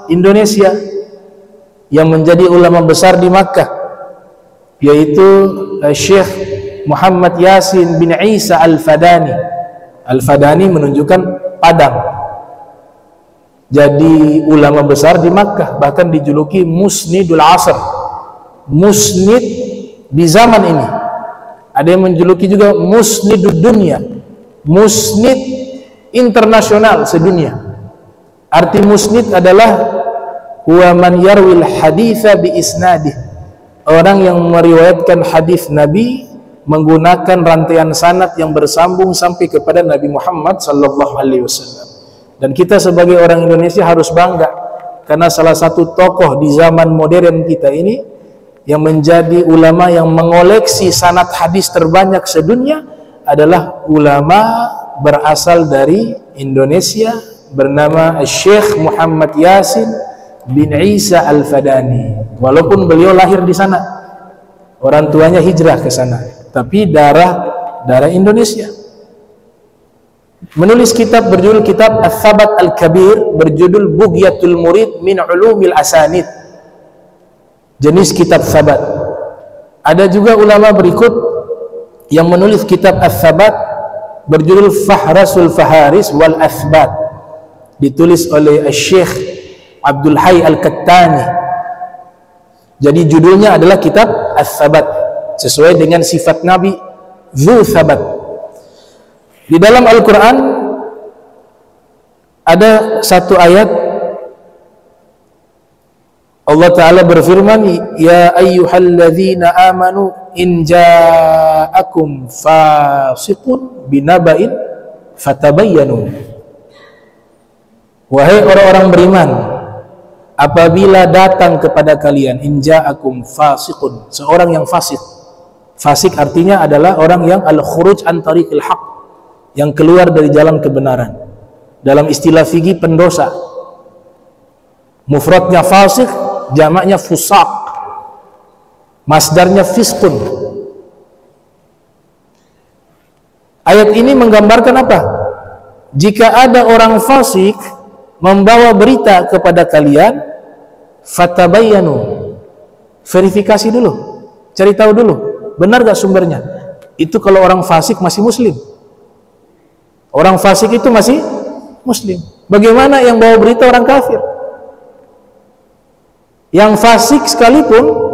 Indonesia yang menjadi ulama besar di Makkah, yaitu Syekh Muhammad Yasin bin Isa Al-Fadani. Al-Fadani menunjukkan padang. Jadi ulama besar di Makkah, bahkan dijuluki Musnidul Asr, musnid di zaman ini. Ada yang menjuluki juga Musnidud Dunya, musnid internasional sedunia. Arti musnid adalah huwa man yarwil haditha bi isnadih, orang yang meriwayatkan hadis Nabi menggunakan rantaian sanad yang bersambung sampai kepada Nabi Muhammad sallallahu alaihi wasallam. Dan kita sebagai orang Indonesia harus bangga karena salah satu tokoh di zaman modern kita ini yang menjadi ulama yang mengoleksi sanad hadis terbanyak sedunia adalah ulama berasal dari Indonesia bernama Syekh Muhammad Yasin bin Isa Al-Fadani. Walaupun beliau lahir di sana, orang tuanya hijrah ke sana. tapi darah Indonesia. Menulis kitab berjudul kitab Ats-Tsabat Al-Kabir, berjudul Bughyatul Murid min Ulumil Asanid, jenis kitab Tsabat. Ada juga ulama berikut yang menulis kitab Ats-Tsabat berjudul Fahrasul Faharis wal Athbat, ditulis oleh Syekh Abdul Hayy Al-Kattani. Jadi judulnya adalah kitab Ats-Tsabat, sesuai dengan sifat Nabi, Dzu Tsabat. Di dalam Al-Quran ada satu ayat Allah Ta'ala berfirman, ya ayyuhalladzina amanu in ja'akum fasiqun binaba'in fatabayyanu. Wahai orang-orang beriman, apabila datang kepada kalian in ja'akum fasiqun, seorang yang fasik. Fasik artinya adalah orang yang al-khuruj an tariqil haq, yang keluar dari jalan kebenaran. Dalam istilah fikih, pendosa. Mufradnya fasik, jamaknya fusaq, masdarnya fiskun. Ayat ini menggambarkan apa? Jika ada orang fasik membawa berita kepada kalian, fatabayyanu, verifikasi dulu, cari tahu dulu, benar gak sumbernya. Itu kalau orang fasik masih muslim. Orang fasik itu masih muslim. Bagaimana yang bawa berita orang kafir? Yang fasik sekalipun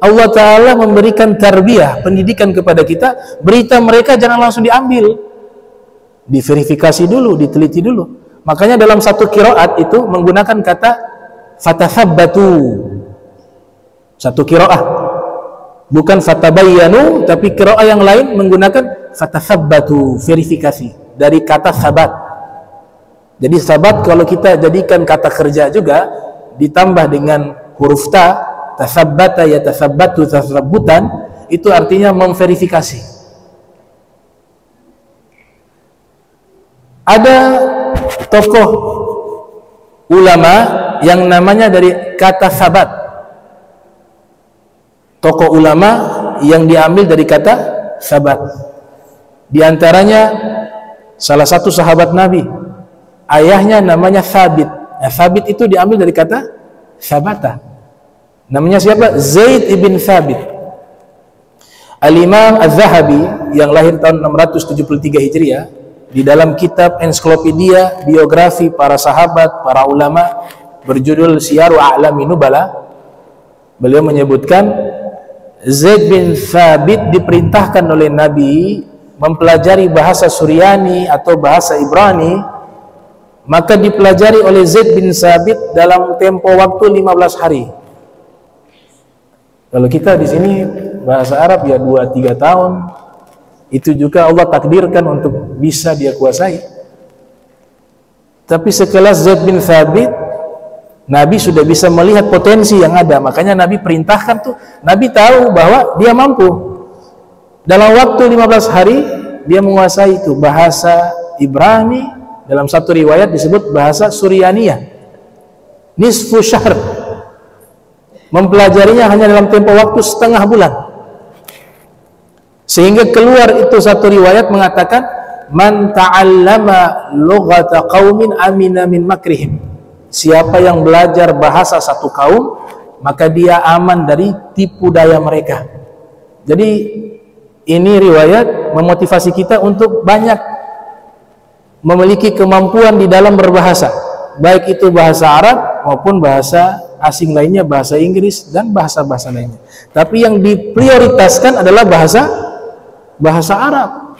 Allah Ta'ala memberikan tarbiyah, pendidikan kepada kita, berita mereka jangan langsung diambil, diverifikasi dulu, diteliti dulu. Makanya dalam satu qiraat itu menggunakan kata fatathabbatu, satu qiraah, bukan fatabayyanu, tapi qiraah yang lain menggunakan fatathabbatu, verifikasi, dari kata sabat. Jadi sabat kalau kita jadikan kata kerja juga, ditambah dengan huruf ta, tathabbata yatathabbatu tathabbutan, itu artinya memverifikasi. Ada tokoh ulama yang namanya dari kata sabat. Tokoh ulama yang diambil dari kata sabat. Di antaranya salah satu sahabat Nabi, ayahnya namanya Thabit. Nah, Thabit itu diambil dari kata sabata. Namanya siapa? Zaid ibn Thabit. Al-Imam Az-Zahabi yang lahir tahun 673 Hijriah, di dalam kitab ensiklopedia biografi para sahabat, para ulama berjudul Syiaru A'lami Nubala, beliau menyebutkan Zaid bin Thabit diperintahkan oleh Nabi mempelajari bahasa Suryani atau bahasa Ibrani, maka dipelajari oleh Zaid bin Thabit dalam tempo waktu 15 hari. Kalau kita di sini bahasa Arab ya 2-3 tahun, itu juga Allah takdirkan untuk bisa dia kuasai. Tapi sekelas Zaid bin Thabit, Nabi sudah bisa melihat potensi yang ada, makanya Nabi perintahkan tuh, Nabi tahu bahwa dia mampu. Dalam waktu 15 hari dia menguasai itu bahasa Ibrani, dalam satu riwayat disebut bahasa Suryaniyah, nisfu syahr. Mempelajarinya hanya dalam tempo waktu setengah bulan, sehingga keluar itu satu riwayat mengatakan man ta'allama lughata qaumin amina min makrihim. Siapa yang belajar bahasa satu kaum, maka dia aman dari tipu daya mereka. Jadi ini riwayat memotivasi kita untuk banyak memiliki kemampuan di dalam berbahasa, baik itu bahasa Arab maupun bahasa asing lainnya, bahasa Inggris dan bahasa-bahasa lainnya. Tapi yang diprioritaskan adalah bahasa Arab.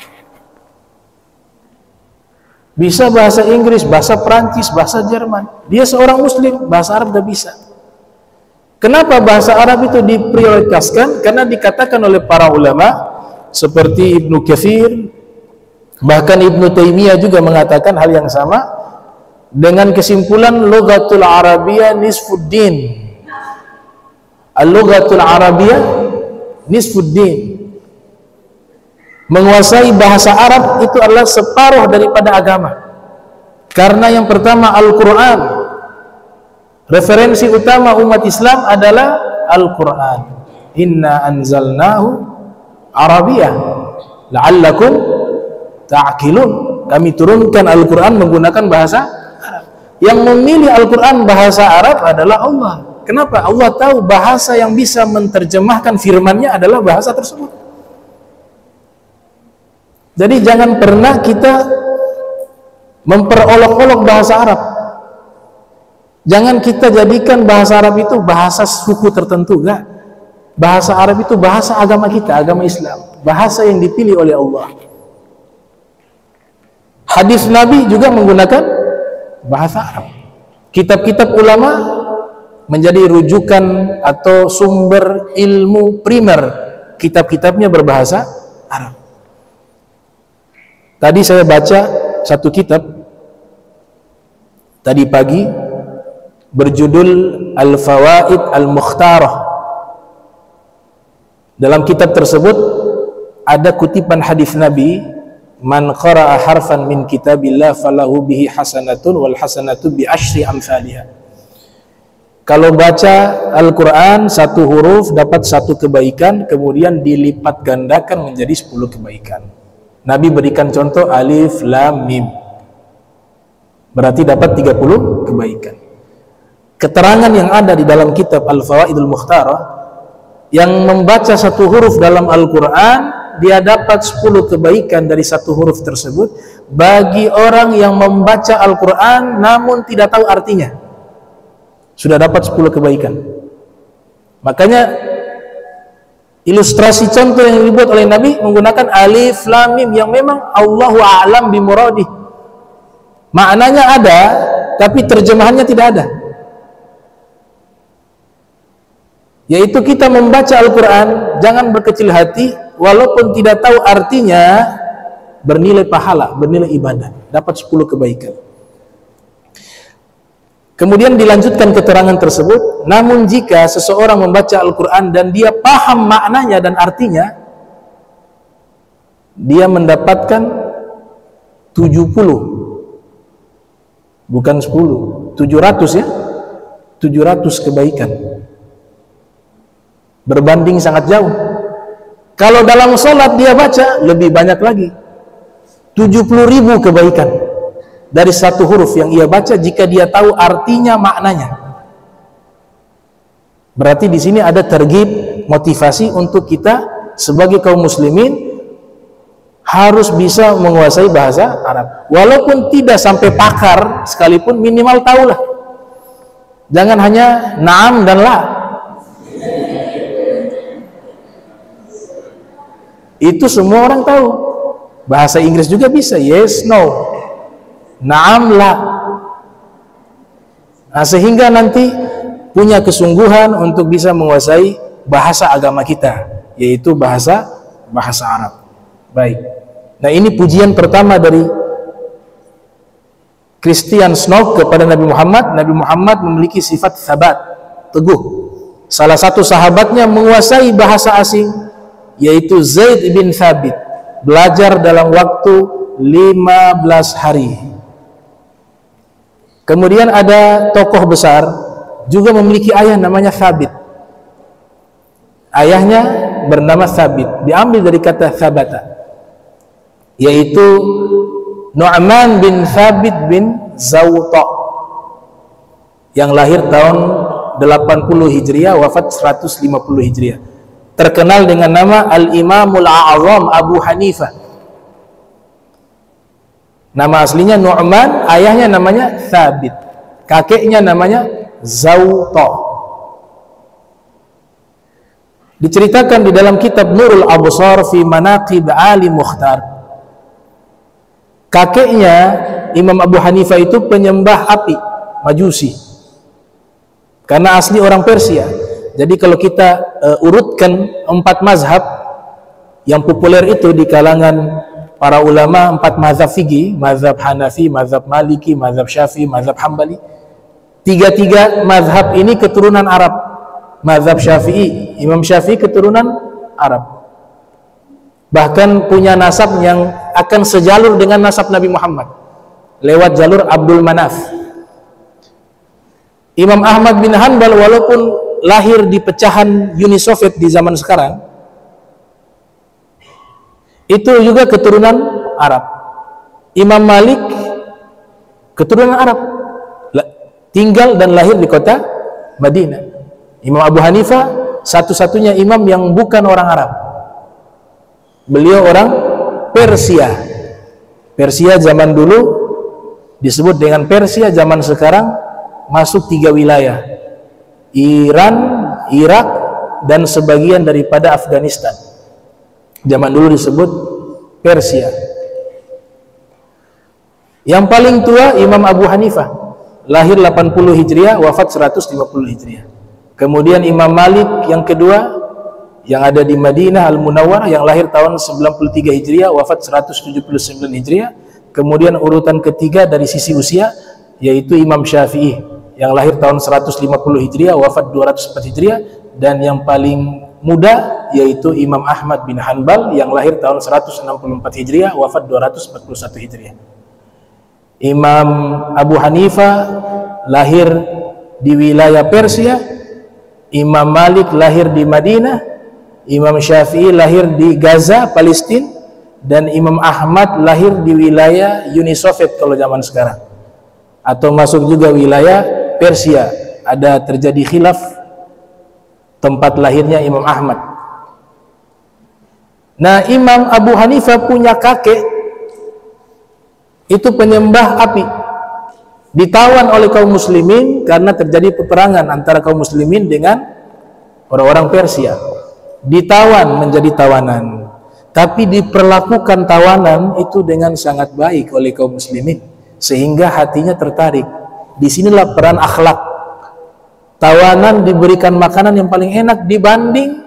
Bisa bahasa Inggris, bahasa Perancis, bahasa Jerman. Dia seorang muslim, bahasa Arab tidak bisa. Kenapa bahasa Arab itu diprioritaskan? Karena dikatakan oleh para ulama seperti Ibnu Katsir, bahkan Ibnu Taimiyah juga mengatakan hal yang sama, dengan kesimpulan lughatul Arabiyyah nisfuddin. Al-lughatul Arabiyyah nisfuddin. Menguasai bahasa Arab itu adalah separuh daripada agama. Karena yang pertama Al-Quran, referensi utama umat Islam adalah Al-Quran. Inna anzalnahu, Arabiyah la'allakum ta'qilun. Kami turunkan Al-Quran menggunakan bahasa Arab. Yang memilih Al-Quran bahasa Arab adalah Allah. Kenapa? Allah tahu bahasa yang bisa menerjemahkan firman-Nya adalah bahasa tersebut. Jadi jangan pernah kita memperolok-olok bahasa Arab. Jangan kita jadikan bahasa Arab itu bahasa suku tertentu. Enggak. Bahasa Arab itu bahasa agama kita, agama Islam. Bahasa yang dipilih oleh Allah. Hadis Nabi juga menggunakan bahasa Arab. Kitab-kitab ulama menjadi rujukan atau sumber ilmu primer. Kitab-kitabnya berbahasa Arab. Tadi saya baca satu kitab tadi pagi berjudul Al-Fawaid Al-Mukhtarah. Dalam kitab tersebut ada kutipan hadis Nabi, man qara'a harfan min kitabillah falahu bihi hasanatun wal hasanatu bi asyri amsalihha. Kalau baca Al-Quran satu huruf dapat satu kebaikan, kemudian dilipat gandakan menjadi 10 kebaikan. Nabi berikan contoh alif lam mim, berarti dapat 30 kebaikan. Keterangan yang ada di dalam kitab Al-Fawaidul Mukhtarah, yang membaca satu huruf dalam Al-Quran dia dapat 10 kebaikan dari satu huruf tersebut. Bagi orang yang membaca Al-Quran namun tidak tahu artinya, sudah dapat 10 kebaikan. Makanya ilustrasi contoh yang dibuat oleh Nabi menggunakan alif lam mim yang memang Allahu a'lam bimuradih. Maknanya ada, tapi terjemahannya tidak ada. Yaitu kita membaca Al-Quran jangan berkecil hati, walaupun tidak tahu artinya, bernilai pahala, bernilai ibadah, dapat 10 kebaikan. Kemudian dilanjutkan keterangan tersebut, namun jika seseorang membaca Al-Quran dan dia paham maknanya dan artinya, dia mendapatkan 70, bukan 10, 700 ya, 700 kebaikan. Berbanding sangat jauh. Kalau dalam sholat dia baca lebih banyak lagi, 70.000 kebaikan dari satu huruf yang ia baca jika dia tahu artinya, maknanya. Berarti di sini ada tergib, motivasi untuk kita sebagai kaum muslimin harus bisa menguasai bahasa Arab. Walaupun tidak sampai pakar sekalipun, minimal tahulah. Jangan hanya na'am dan la. Itu semua orang tahu. Bahasa Inggris juga bisa, yes, no, na'am, la. Nah, sehingga nanti punya kesungguhan untuk bisa menguasai bahasa agama kita, yaitu bahasa Arab. Baik. Nah, ini pujian pertama dari Christian Snow kepada Nabi Muhammad. Nabi Muhammad memiliki sifat sabat, teguh. Salah satu sahabatnya menguasai bahasa asing, yaitu Zaid bin Thabit, belajar dalam waktu 15 hari. Kemudian ada tokoh besar juga memiliki ayah namanya Thabit. Ayahnya bernama Thabit, diambil dari kata Thabata, yaitu Nu'man bin Thabit bin Zawta, yang lahir tahun 80 Hijriah, wafat 150 Hijriah. Terkenal dengan nama Al-Imamul A'azam Abu Hanifah. Nama aslinya Nu'man, ayahnya namanya Thabit, kakeknya namanya Zawta. Diceritakan di dalam kitab Nurul Absar fi Manaqib Ali Mukhtar, kakeknya Imam Abu Hanifah itu penyembah api, Majusi, karena asli orang Persia. Jadi kalau kita urutkan 4 mazhab yang populer itu di kalangan para ulama, 4 mazhab fikih, mazhab Hanafi, mazhab Maliki, mazhab Syafi'i, mazhab Hambali. 3 mazhab ini keturunan Arab. Mazhab Syafi'i, Imam Syafi'i keturunan Arab. Bahkan punya nasab yang akan sejalur dengan nasab Nabi Muhammad lewat jalur Abdul Manaf. Imam Ahmad bin Hanbal walaupun lahir di pecahan Uni Soviet di zaman sekarang, itu juga keturunan Arab. Imam Malik keturunan Arab, tinggal dan lahir di kota Madinah. Imam Abu Hanifah satu-satunya imam yang bukan orang Arab. Beliau orang Persia. Persia zaman dulu disebut dengan Persia, zaman sekarang masuk 3 wilayah: Iran, Irak, dan sebagian daripada Afghanistan. Zaman dulu disebut Persia. Yang paling tua Imam Abu Hanifah, lahir 80 Hijriah, wafat 150 Hijriah. Kemudian Imam Malik yang kedua, yang ada di Madinah Al-Munawwarah, yang lahir tahun 93 Hijriah, wafat 179 Hijriah. Kemudian urutan ketiga dari sisi usia yaitu Imam Syafi'i, yang lahir tahun 150 Hijriah, wafat 204 Hijriah. Dan yang paling muda yaitu Imam Ahmad bin Hanbal, yang lahir tahun 164 Hijriah, wafat 241 Hijriah. Imam Abu Hanifah lahir di wilayah Persia, Imam Malik lahir di Madinah, Imam Syafi'i lahir di Gaza, Palestina, dan Imam Ahmad lahir di wilayah Uni Soviet kalau zaman sekarang, atau masuk juga wilayah Persia. Ada terjadi khilaf tempat lahirnya Imam Ahmad. Nah, Imam Abu Hanifah punya kakek itu penyembah api, ditawan oleh kaum muslimin karena terjadi peperangan antara kaum muslimin dengan orang-orang Persia. Ditawan menjadi tawanan, tapi diperlakukan tawanan itu dengan sangat baik oleh kaum muslimin sehingga hatinya tertarik. Disinilah peran akhlak. Tawanan diberikan makanan yang paling enak dibanding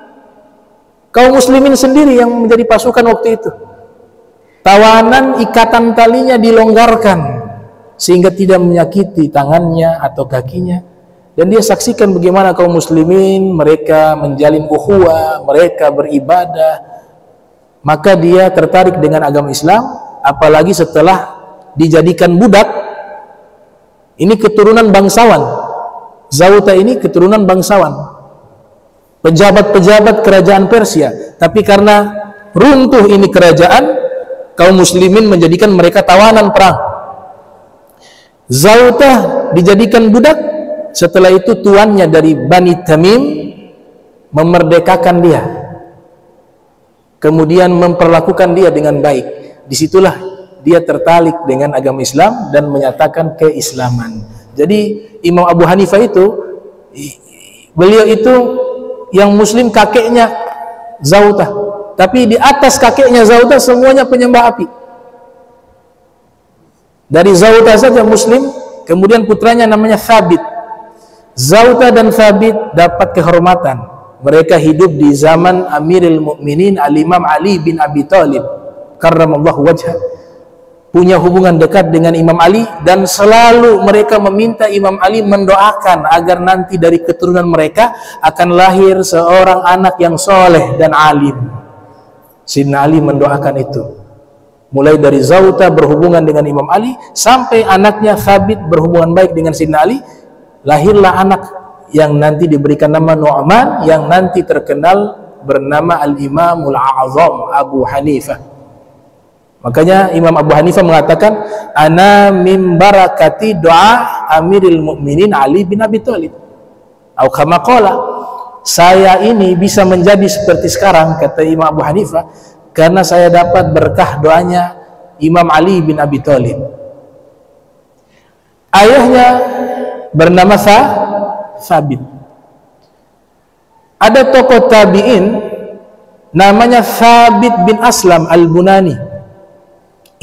kaum muslimin sendiri yang menjadi pasukan waktu itu. Tawanan ikatan talinya dilonggarkan sehingga tidak menyakiti tangannya atau kakinya, dan dia saksikan bagaimana kaum muslimin mereka menjalin ukhuwah, mereka beribadah. Maka dia tertarik dengan agama Islam, apalagi setelah dijadikan budak. Ini keturunan bangsawan. Zawta ini keturunan bangsawan, pejabat-pejabat kerajaan Persia. Tapi karena runtuh ini kerajaan, kaum muslimin menjadikan mereka tawanan perang. Zawta dijadikan budak. Setelah itu tuannya dari Bani Tamim memerdekakan dia, kemudian memperlakukan dia dengan baik. Disitulah dia tertarik dengan agama Islam dan menyatakan keislaman. Jadi Imam Abu Hanifah itu, beliau itu yang muslim kakeknya Zawta, tapi di atas kakeknya Zawta semuanya penyembah api. Dari Zawta saja muslim, kemudian putranya namanya Thabit. Zawta dan Thabit dapat kehormatan. Mereka hidup di zaman Amirul Mukminin Al-Imam Ali bin Abi Thalib karramallahu wajhah, punya hubungan dekat dengan Imam Ali, dan selalu mereka meminta Imam Ali mendoakan agar nanti dari keturunan mereka akan lahir seorang anak yang soleh dan alim. Sayyidina Ali mendoakan itu. Mulai dari Zawta berhubungan dengan Imam Ali sampai anaknya Thabit berhubungan baik dengan Sayyidina Ali, lahirlah anak yang nanti diberikan nama Nu'man, yang nanti terkenal bernama Al-Imamul A'zam Abu Hanifah. Makanya Imam Abu Hanifah mengatakan, ana min barakati doa Amirul Mukminin Ali bin Abi Thalib. Atau kama qala, saya ini bisa menjadi seperti sekarang, kata Imam Abu Hanifah, karena saya dapat berkah doanya Imam Ali bin Abi Thalib. Ayahnya bernama Thabit. Ada tokoh tabi'in namanya Thabit bin Aslam Al-Bunani.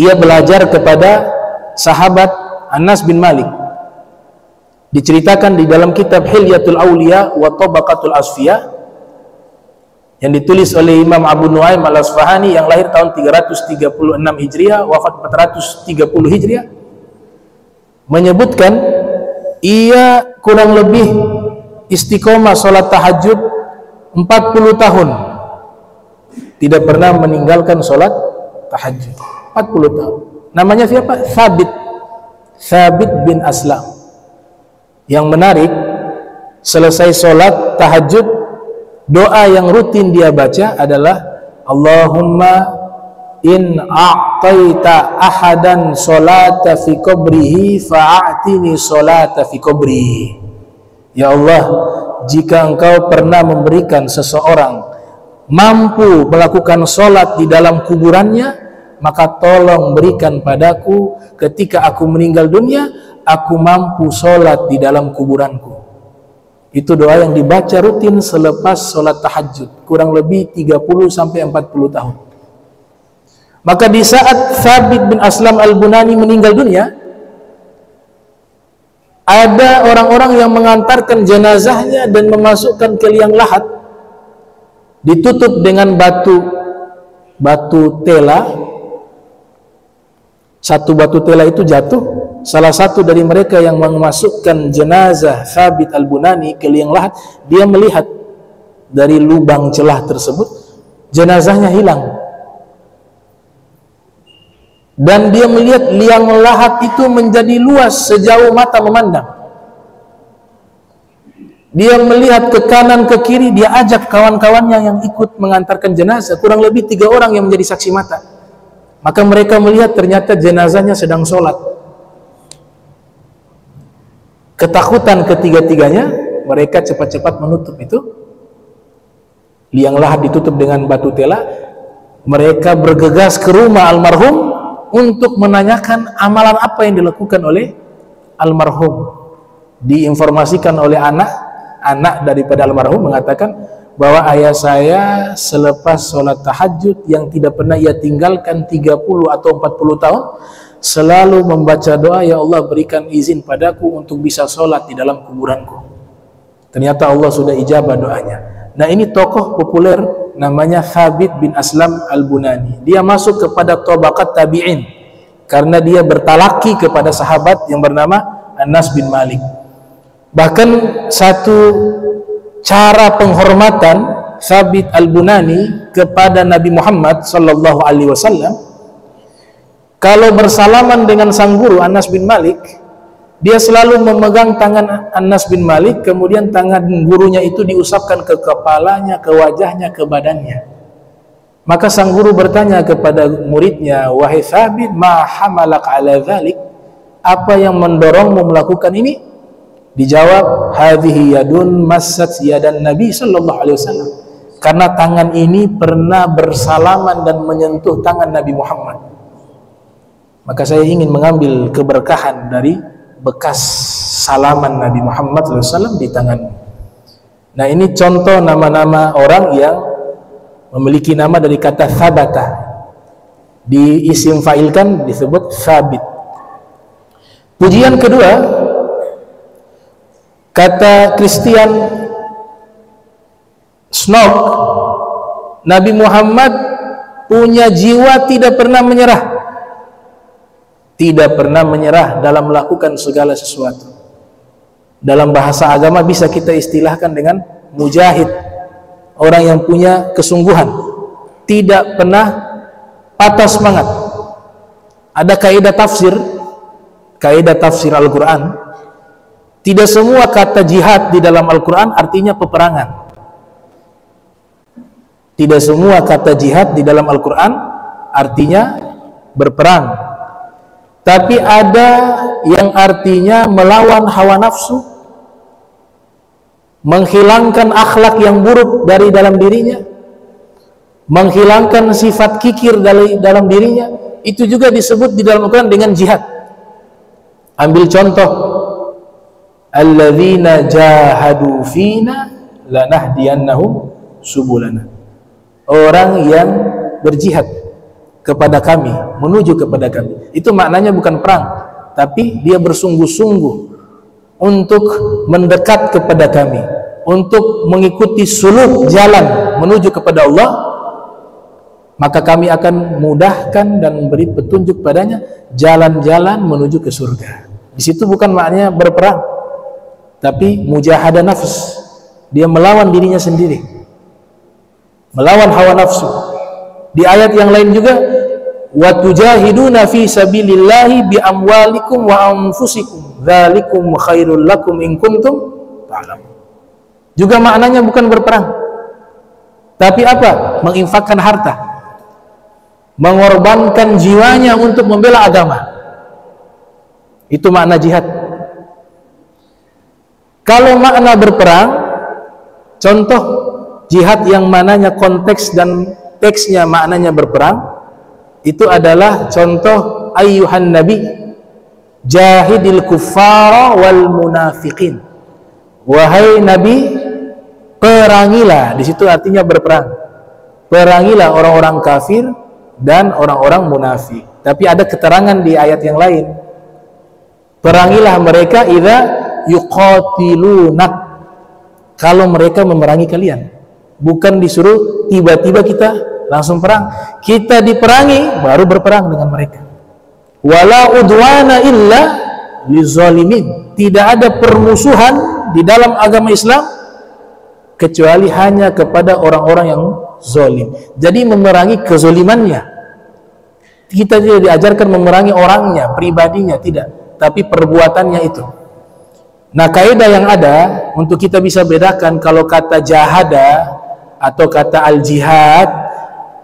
Ia belajar kepada sahabat Anas bin Malik. Diceritakan di dalam kitab Hilyatul Awliya wa Tabaqatul Asfiya yang ditulis oleh Imam Abu Nuaim Al-Asfahani, yang lahir tahun 336 Hijriah, wafat 430 Hijriah, menyebutkan ia kurang lebih istiqomah sholat tahajud 40 tahun, tidak pernah meninggalkan sholat tahajud 40 tahun. Namanya siapa? Thabit bin Aslam. Yang menarik, selesai sholat tahajud, doa yang rutin dia baca adalah Allahumma in a'taita ahadan salata fi qabrihi fa'atini salata fi qabrihi. Ya Allah, jika engkau pernah memberikan seseorang mampu melakukan sholat di dalam kuburannya, maka tolong berikan padaku ketika aku meninggal dunia, aku mampu sholat di dalam kuburanku. Itu doa yang dibaca rutin selepas sholat tahajud, kurang lebih 30-40 tahun. Maka di saat Thabit bin Aslam al-Bunani meninggal dunia, ada orang-orang yang mengantarkan jenazahnya dan memasukkan ke liang lahat, ditutup dengan batu tela. Satu batu tela itu jatuh. Salah satu dari mereka yang memasukkan jenazah Thabit al-Bunani ke liang lahat, dia melihat dari lubang celah tersebut jenazahnya hilang. Dan dia melihat liang lahat itu menjadi luas sejauh mata memandang. Dia melihat ke kanan ke kiri, dia ajak kawan-kawannya yang ikut mengantarkan jenazah, kurang lebih 3 orang yang menjadi saksi mata. Maka mereka melihat ternyata jenazahnya sedang sholat. Ketakutan ketiga-tiganya, mereka cepat-cepat menutup itu. Liang lahat ditutup dengan batu tela. Mereka bergegas ke rumah almarhum untuk menanyakan amalan apa yang dilakukan oleh almarhum. Diinformasikan oleh anak daripada almarhum mengatakan bahwa ayah saya selepas sholat tahajud yang tidak pernah ia tinggalkan 30 atau 40 tahun, selalu membaca doa, ya Allah berikan izin padaku untuk bisa sholat di dalam kuburanku. Ternyata Allah sudah ijabah doanya. Nah, ini tokoh populer namanya Thabit bin Aslam al-Bunani. Dia masuk kepada tabaqat tabi'in karena dia bertalaki kepada sahabat yang bernama Anas bin Malik. Bahkan satu cara penghormatan Thabit al-Bunani kepada Nabi Muhammad sallallahu alaihi wasallam, kalau bersalaman dengan sang guru Anas bin Malik, dia selalu memegang tangan Anas bin Malik, kemudian tangan gurunya itu diusapkan ke kepalanya, ke wajahnya, ke badannya. Maka sang guru bertanya kepada muridnya, wahai Thabit, ma hamalak ala dhalik, apa yang mendorongmu melakukan ini? Dijawab, hadhihi yadun massat yadan Nabi sallallahu alaihi wasallam, karena tangan ini pernah bersalaman dan menyentuh tangan Nabi Muhammad. Maka saya ingin mengambil keberkahan dari bekas salaman Nabi Muhammad SAW di tanganmu. Nah, ini contoh nama-nama orang yang memiliki nama dari kata thabata, di isim fa'ilkan disebut thabit. Pujian kedua, kata Christian Snook, Nabi Muhammad punya jiwa tidak pernah menyerah. Tidak pernah menyerah dalam melakukan segala sesuatu. Dalam bahasa agama bisa kita istilahkan dengan mujahid, orang yang punya kesungguhan, tidak pernah patah semangat. Ada kaidah tafsir Al-Quran. Tidak semua kata jihad di dalam Al-Quran artinya peperangan. Tidak semua kata jihad di dalam Al-Quran artinya berperang. Tapi ada yang artinya melawan hawa nafsu, menghilangkan akhlak yang buruk dari dalam dirinya, menghilangkan sifat kikir dari dalam dirinya. Itu juga disebut di dalam Al-Quran dengan jihad. Ambil contoh, alladzina jahadu fina lanahdiyannahum subulana. Orang yang berjihad kepada kami, menuju kepada kami. Itu maknanya bukan perang, tapi dia bersungguh-sungguh untuk mendekat kepada kami, untuk mengikuti suluk jalan menuju kepada Allah. Maka kami akan mudahkan dan beri petunjuk padanya jalan-jalan menuju ke surga. Di situ bukan maknanya berperang, tapi mujahadah nafs. Dia melawan dirinya sendiri, melawan hawa nafsu. Di ayat yang lain juga, wa tujahiduna fi sabilillahi bi amwalikum wa anfusikum dzalikum khairul lakum in kuntum ta'lamun. Juga maknanya bukan berperang, tapi apa? Menginfakkan harta. mengorbankan jiwanya untuk membela agama. Itu makna jihad. Kalau makna berperang, contoh jihad yang mananya konteks dan teksnya maknanya berperang, itu adalah contoh ayyuhan nabi jahidil kuffara wal munafiqin. Wahai nabi, perangilah. Di situ artinya berperang. Perangilah orang-orang kafir dan orang-orang munafik. Tapi ada keterangan di ayat yang lain. Perangilah mereka idza yuqatilunak, kalau mereka memerangi kalian. Bukan disuruh tiba-tiba kita langsung perang. Kita diperangi baru berperang dengan mereka. Wala udwana illa lizalimin. Tidak ada permusuhan di dalam agama Islam kecuali hanya kepada orang-orang yang zalim. Jadi memerangi kezalimannya. Kita tidak diajarkan memerangi orangnya, pribadinya, tidak, tapi perbuatannya itu. Nah, kaidah yang ada untuk kita bisa bedakan kalau kata jahada atau kata al-jihad,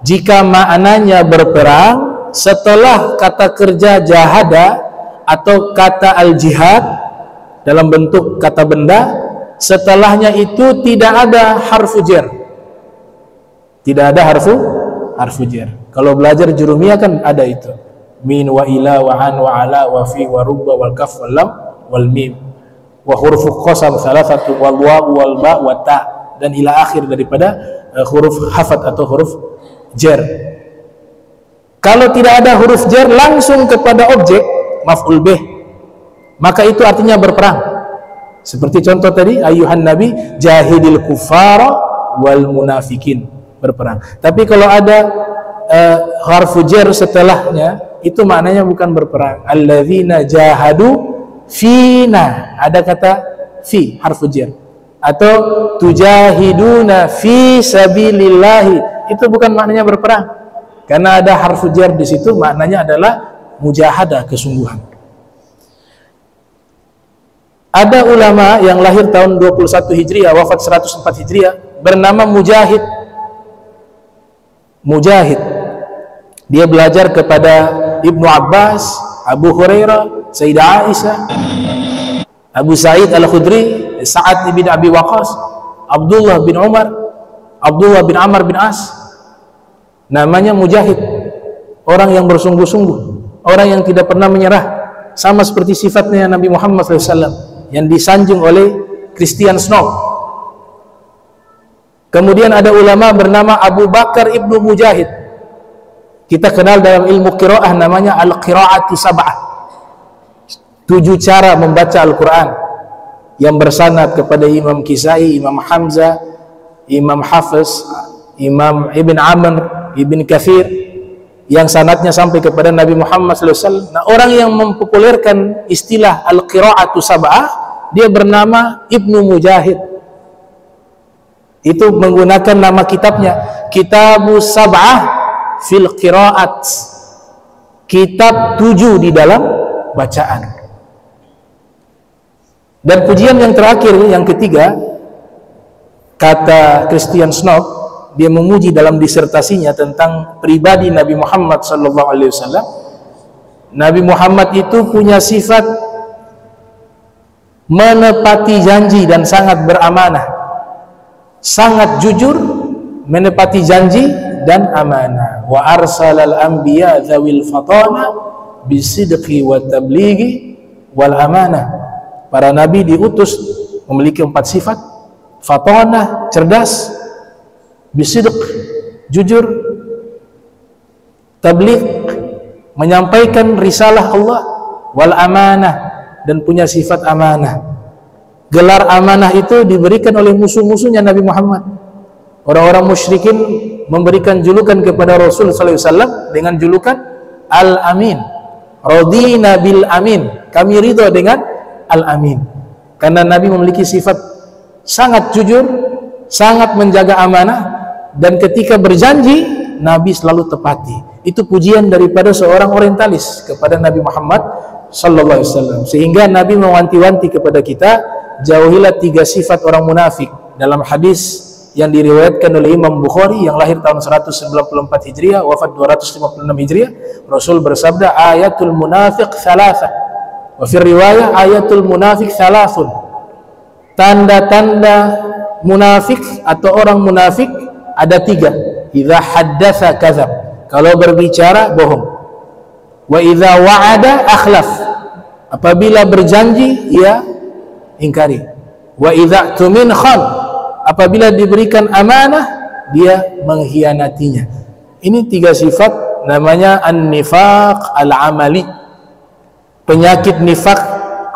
jika maknanya berperang, setelah kata kerja jahada atau kata al-jihad dalam bentuk kata benda, setelahnya itu tidak ada harfu jar. Tidak ada harfu jar. Kalau belajar jurumiyah kan ada itu. Min wa ila wa an wa ala wa fi wa rubba wal kaf wal lam wal mim. Wa huruf qasam thalathatu wal waw wal ba wa ta, dan ila akhir daripada huruf hafat atau huruf jar. Kalau tidak ada huruf jar langsung kepada objek maf'ul bih, maka itu artinya berperang. Seperti contoh tadi, ayyuhan nabi jahidil kuffara wal munafikin, berperang. Tapi kalau ada harfu jar setelahnya, itu maknanya bukan berperang. Alladzina jahadu fina, ada kata fi harfu jar, atau tujahiduna fi sabilillahi, itu bukan maknanya berperang, karena ada harfu jar di situ, maknanya adalah mujahadah, kesungguhan. Ada ulama yang lahir tahun 21 Hijriah, wafat 104 Hijriah, bernama Mujahid. Mujahid, dia belajar kepada Ibnu Abbas, Abu Hurairah, Sayyidah Aisyah, Abu Sa'id Al-Khudri, Sa'ad bin Abi Waqqas, Abdullah bin Umar, Abdullah bin Amr bin As. Namanya Mujahid, orang yang bersungguh-sungguh, orang yang tidak pernah menyerah, sama seperti sifatnya Nabi Muhammad SAW yang disanjung oleh Christian Snow. Kemudian ada ulama bernama Abu Bakar Ibnu Mujahid. Kita kenal dalam ilmu qiraah namanya al-qiraatu sab'ah. 7 cara membaca Al-Quran yang bersanad kepada Imam Kisai, Imam Hamzah, Imam Hafiz, Imam Ibn Amr, Ibn Kathir, yang sanadnya sampai kepada Nabi Muhammad SAW. Nah, orang yang mempopulerkan istilah al-qiraatu sab'ah, dia bernama Ibnu Mujahid. Itu menggunakan nama kitabnya, Kitabus Sab'ah fil Qiraat, kitab 7 di dalam bacaan. Dan pujian yang terakhir, yang ketiga, kata Christian Snow, dia memuji dalam disertasinya tentang pribadi Nabi Muhammad SAW. Nabi Muhammad itu punya sifat menepati janji dan sangat beramanah, sangat jujur, menepati janji dan amanah. Wa arsalal anbiya dzawil fatana bisidqi wa tablighi wal amanah. Para nabi diutus memiliki 4 sifat: fatonah, cerdas; bisidq, jujur; tabligh, menyampaikan risalah Allah; wal amanah, dan punya sifat amanah. Gelar amanah itu diberikan oleh musuh-musuhnya Nabi Muhammad. Orang-orang musyrikin memberikan julukan kepada Rasul SAW dengan julukan Al-Amin. Radina bil Amin, kami ridho dengan Al-Amin, karena Nabi memiliki sifat sangat jujur, sangat menjaga amanah, dan ketika berjanji Nabi selalu tepati. Itu pujian daripada seorang orientalis kepada Nabi Muhammad SAW. Sehingga Nabi mewanti-wanti kepada kita, jauhilah 3 sifat orang munafik. Dalam hadis yang diriwayatkan oleh Imam Bukhari yang lahir tahun 194 Hijriah, wafat 256 Hijriah. Rasul bersabda, ayatul munafiq thalatha. Wa fi riwayah ayatul munafiq thalathun. Tanda-tanda munafik atau orang munafik ada 3. Idza haddatsa kadzab. Kalau berbicara bohong. Wa idza wa'ada akhlaf. Apabila berjanji ia ingkari. Wa idza tumin khan. Apabila diberikan amanah dia mengkhianatinya. Ini 3 sifat namanya an-nifaq al-amali, penyakit nifak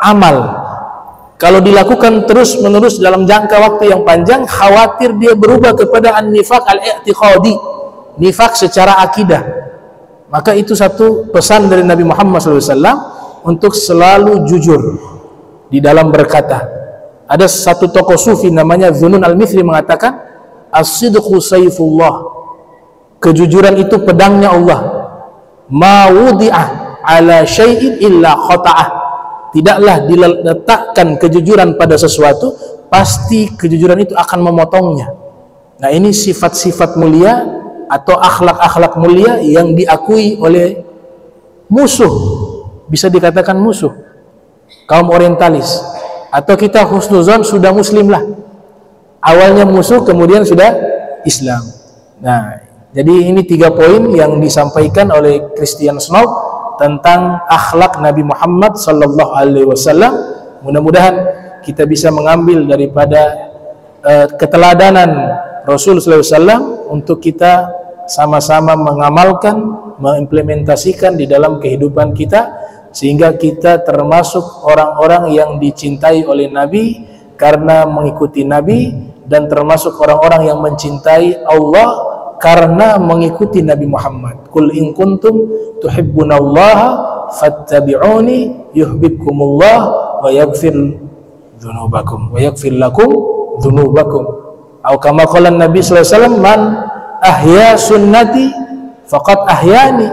amal. Kalau dilakukan terus menerus dalam jangka waktu yang panjang, khawatir dia berubah kepada an-nifaq al-i'tiqadi, nifak secara akidah. Maka itu satu pesan dari Nabi Muhammad SAW untuk selalu jujur di dalam berkata. Ada satu tokoh sufi namanya Dzunun al-Mithri mengatakan, as-sidqu sayfullah, kejujuran itu pedangnya Allah. Ma wudi'ah ala syai'in illa qata'ah, tidaklah diletakkan kejujuran pada sesuatu pasti kejujuran itu akan memotongnya. Nah, ini sifat-sifat mulia atau akhlak-akhlak mulia yang diakui oleh musuh, bisa dikatakan musuh kaum orientalis. Atau kita husnuzon sudah muslim lah, awalnya musuh kemudian sudah Islam. Nah, jadi ini 3 poin yang disampaikan oleh Christian Snow tentang akhlak Nabi Muhammad sallallahu alaihi wasallam. Mudah-mudahan kita bisa mengambil daripada keteladanan Rasul sallallahu alaihi wasallam untuk kita sama-sama mengamalkan, mengimplementasikan di dalam kehidupan kita, sehingga kita termasuk orang-orang yang dicintai oleh Nabi karena mengikuti Nabi, dan termasuk orang-orang yang mencintai Allah karena mengikuti Nabi Muhammad. Qul in kuntum tuhibbunallaha fattabi'uni yuhibbukumullah wa yaghfir dzunubakum wa yaghfir lakum dzunubakum. Atau kama qala Nabi sallallahu alaihi wasallam, man ahya sunnati faqad ahyani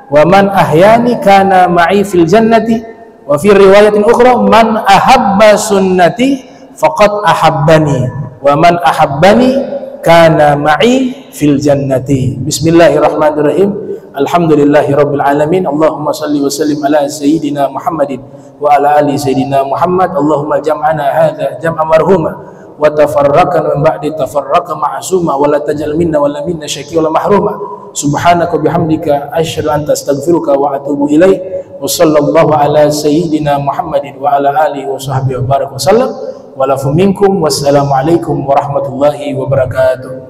wa man ahyani kana ma'i fil jannati, wa fi riwayatin ukhra man ahabba sunnati faqad ahabbani wa man ahabbani kana ma'i fil jannati. Bismillahirrahmanirrahim. Alhamdulillahirabbil alamin. Allahumma shalli wa sallim ala sayyidina Muhammadin wa ala ali sayyidina Muhammad. Allahumma jam'ana hadza jam'a marhuma wa tafarraqana min ba'di tafarraqa ma'suma wa la tajal minna wa la minna syaqiyya wa mahruma. Subhanaka bihamdika asyhadu an astaghfiruka wa atubu ilaik. Wa sallallahu ala sayyidina Muhammadin wa ala alihi wa sahbihi wa baraka wasallam. Wa lafu minkum. Wassalamu alaikum warahmatullahi wabarakatuh.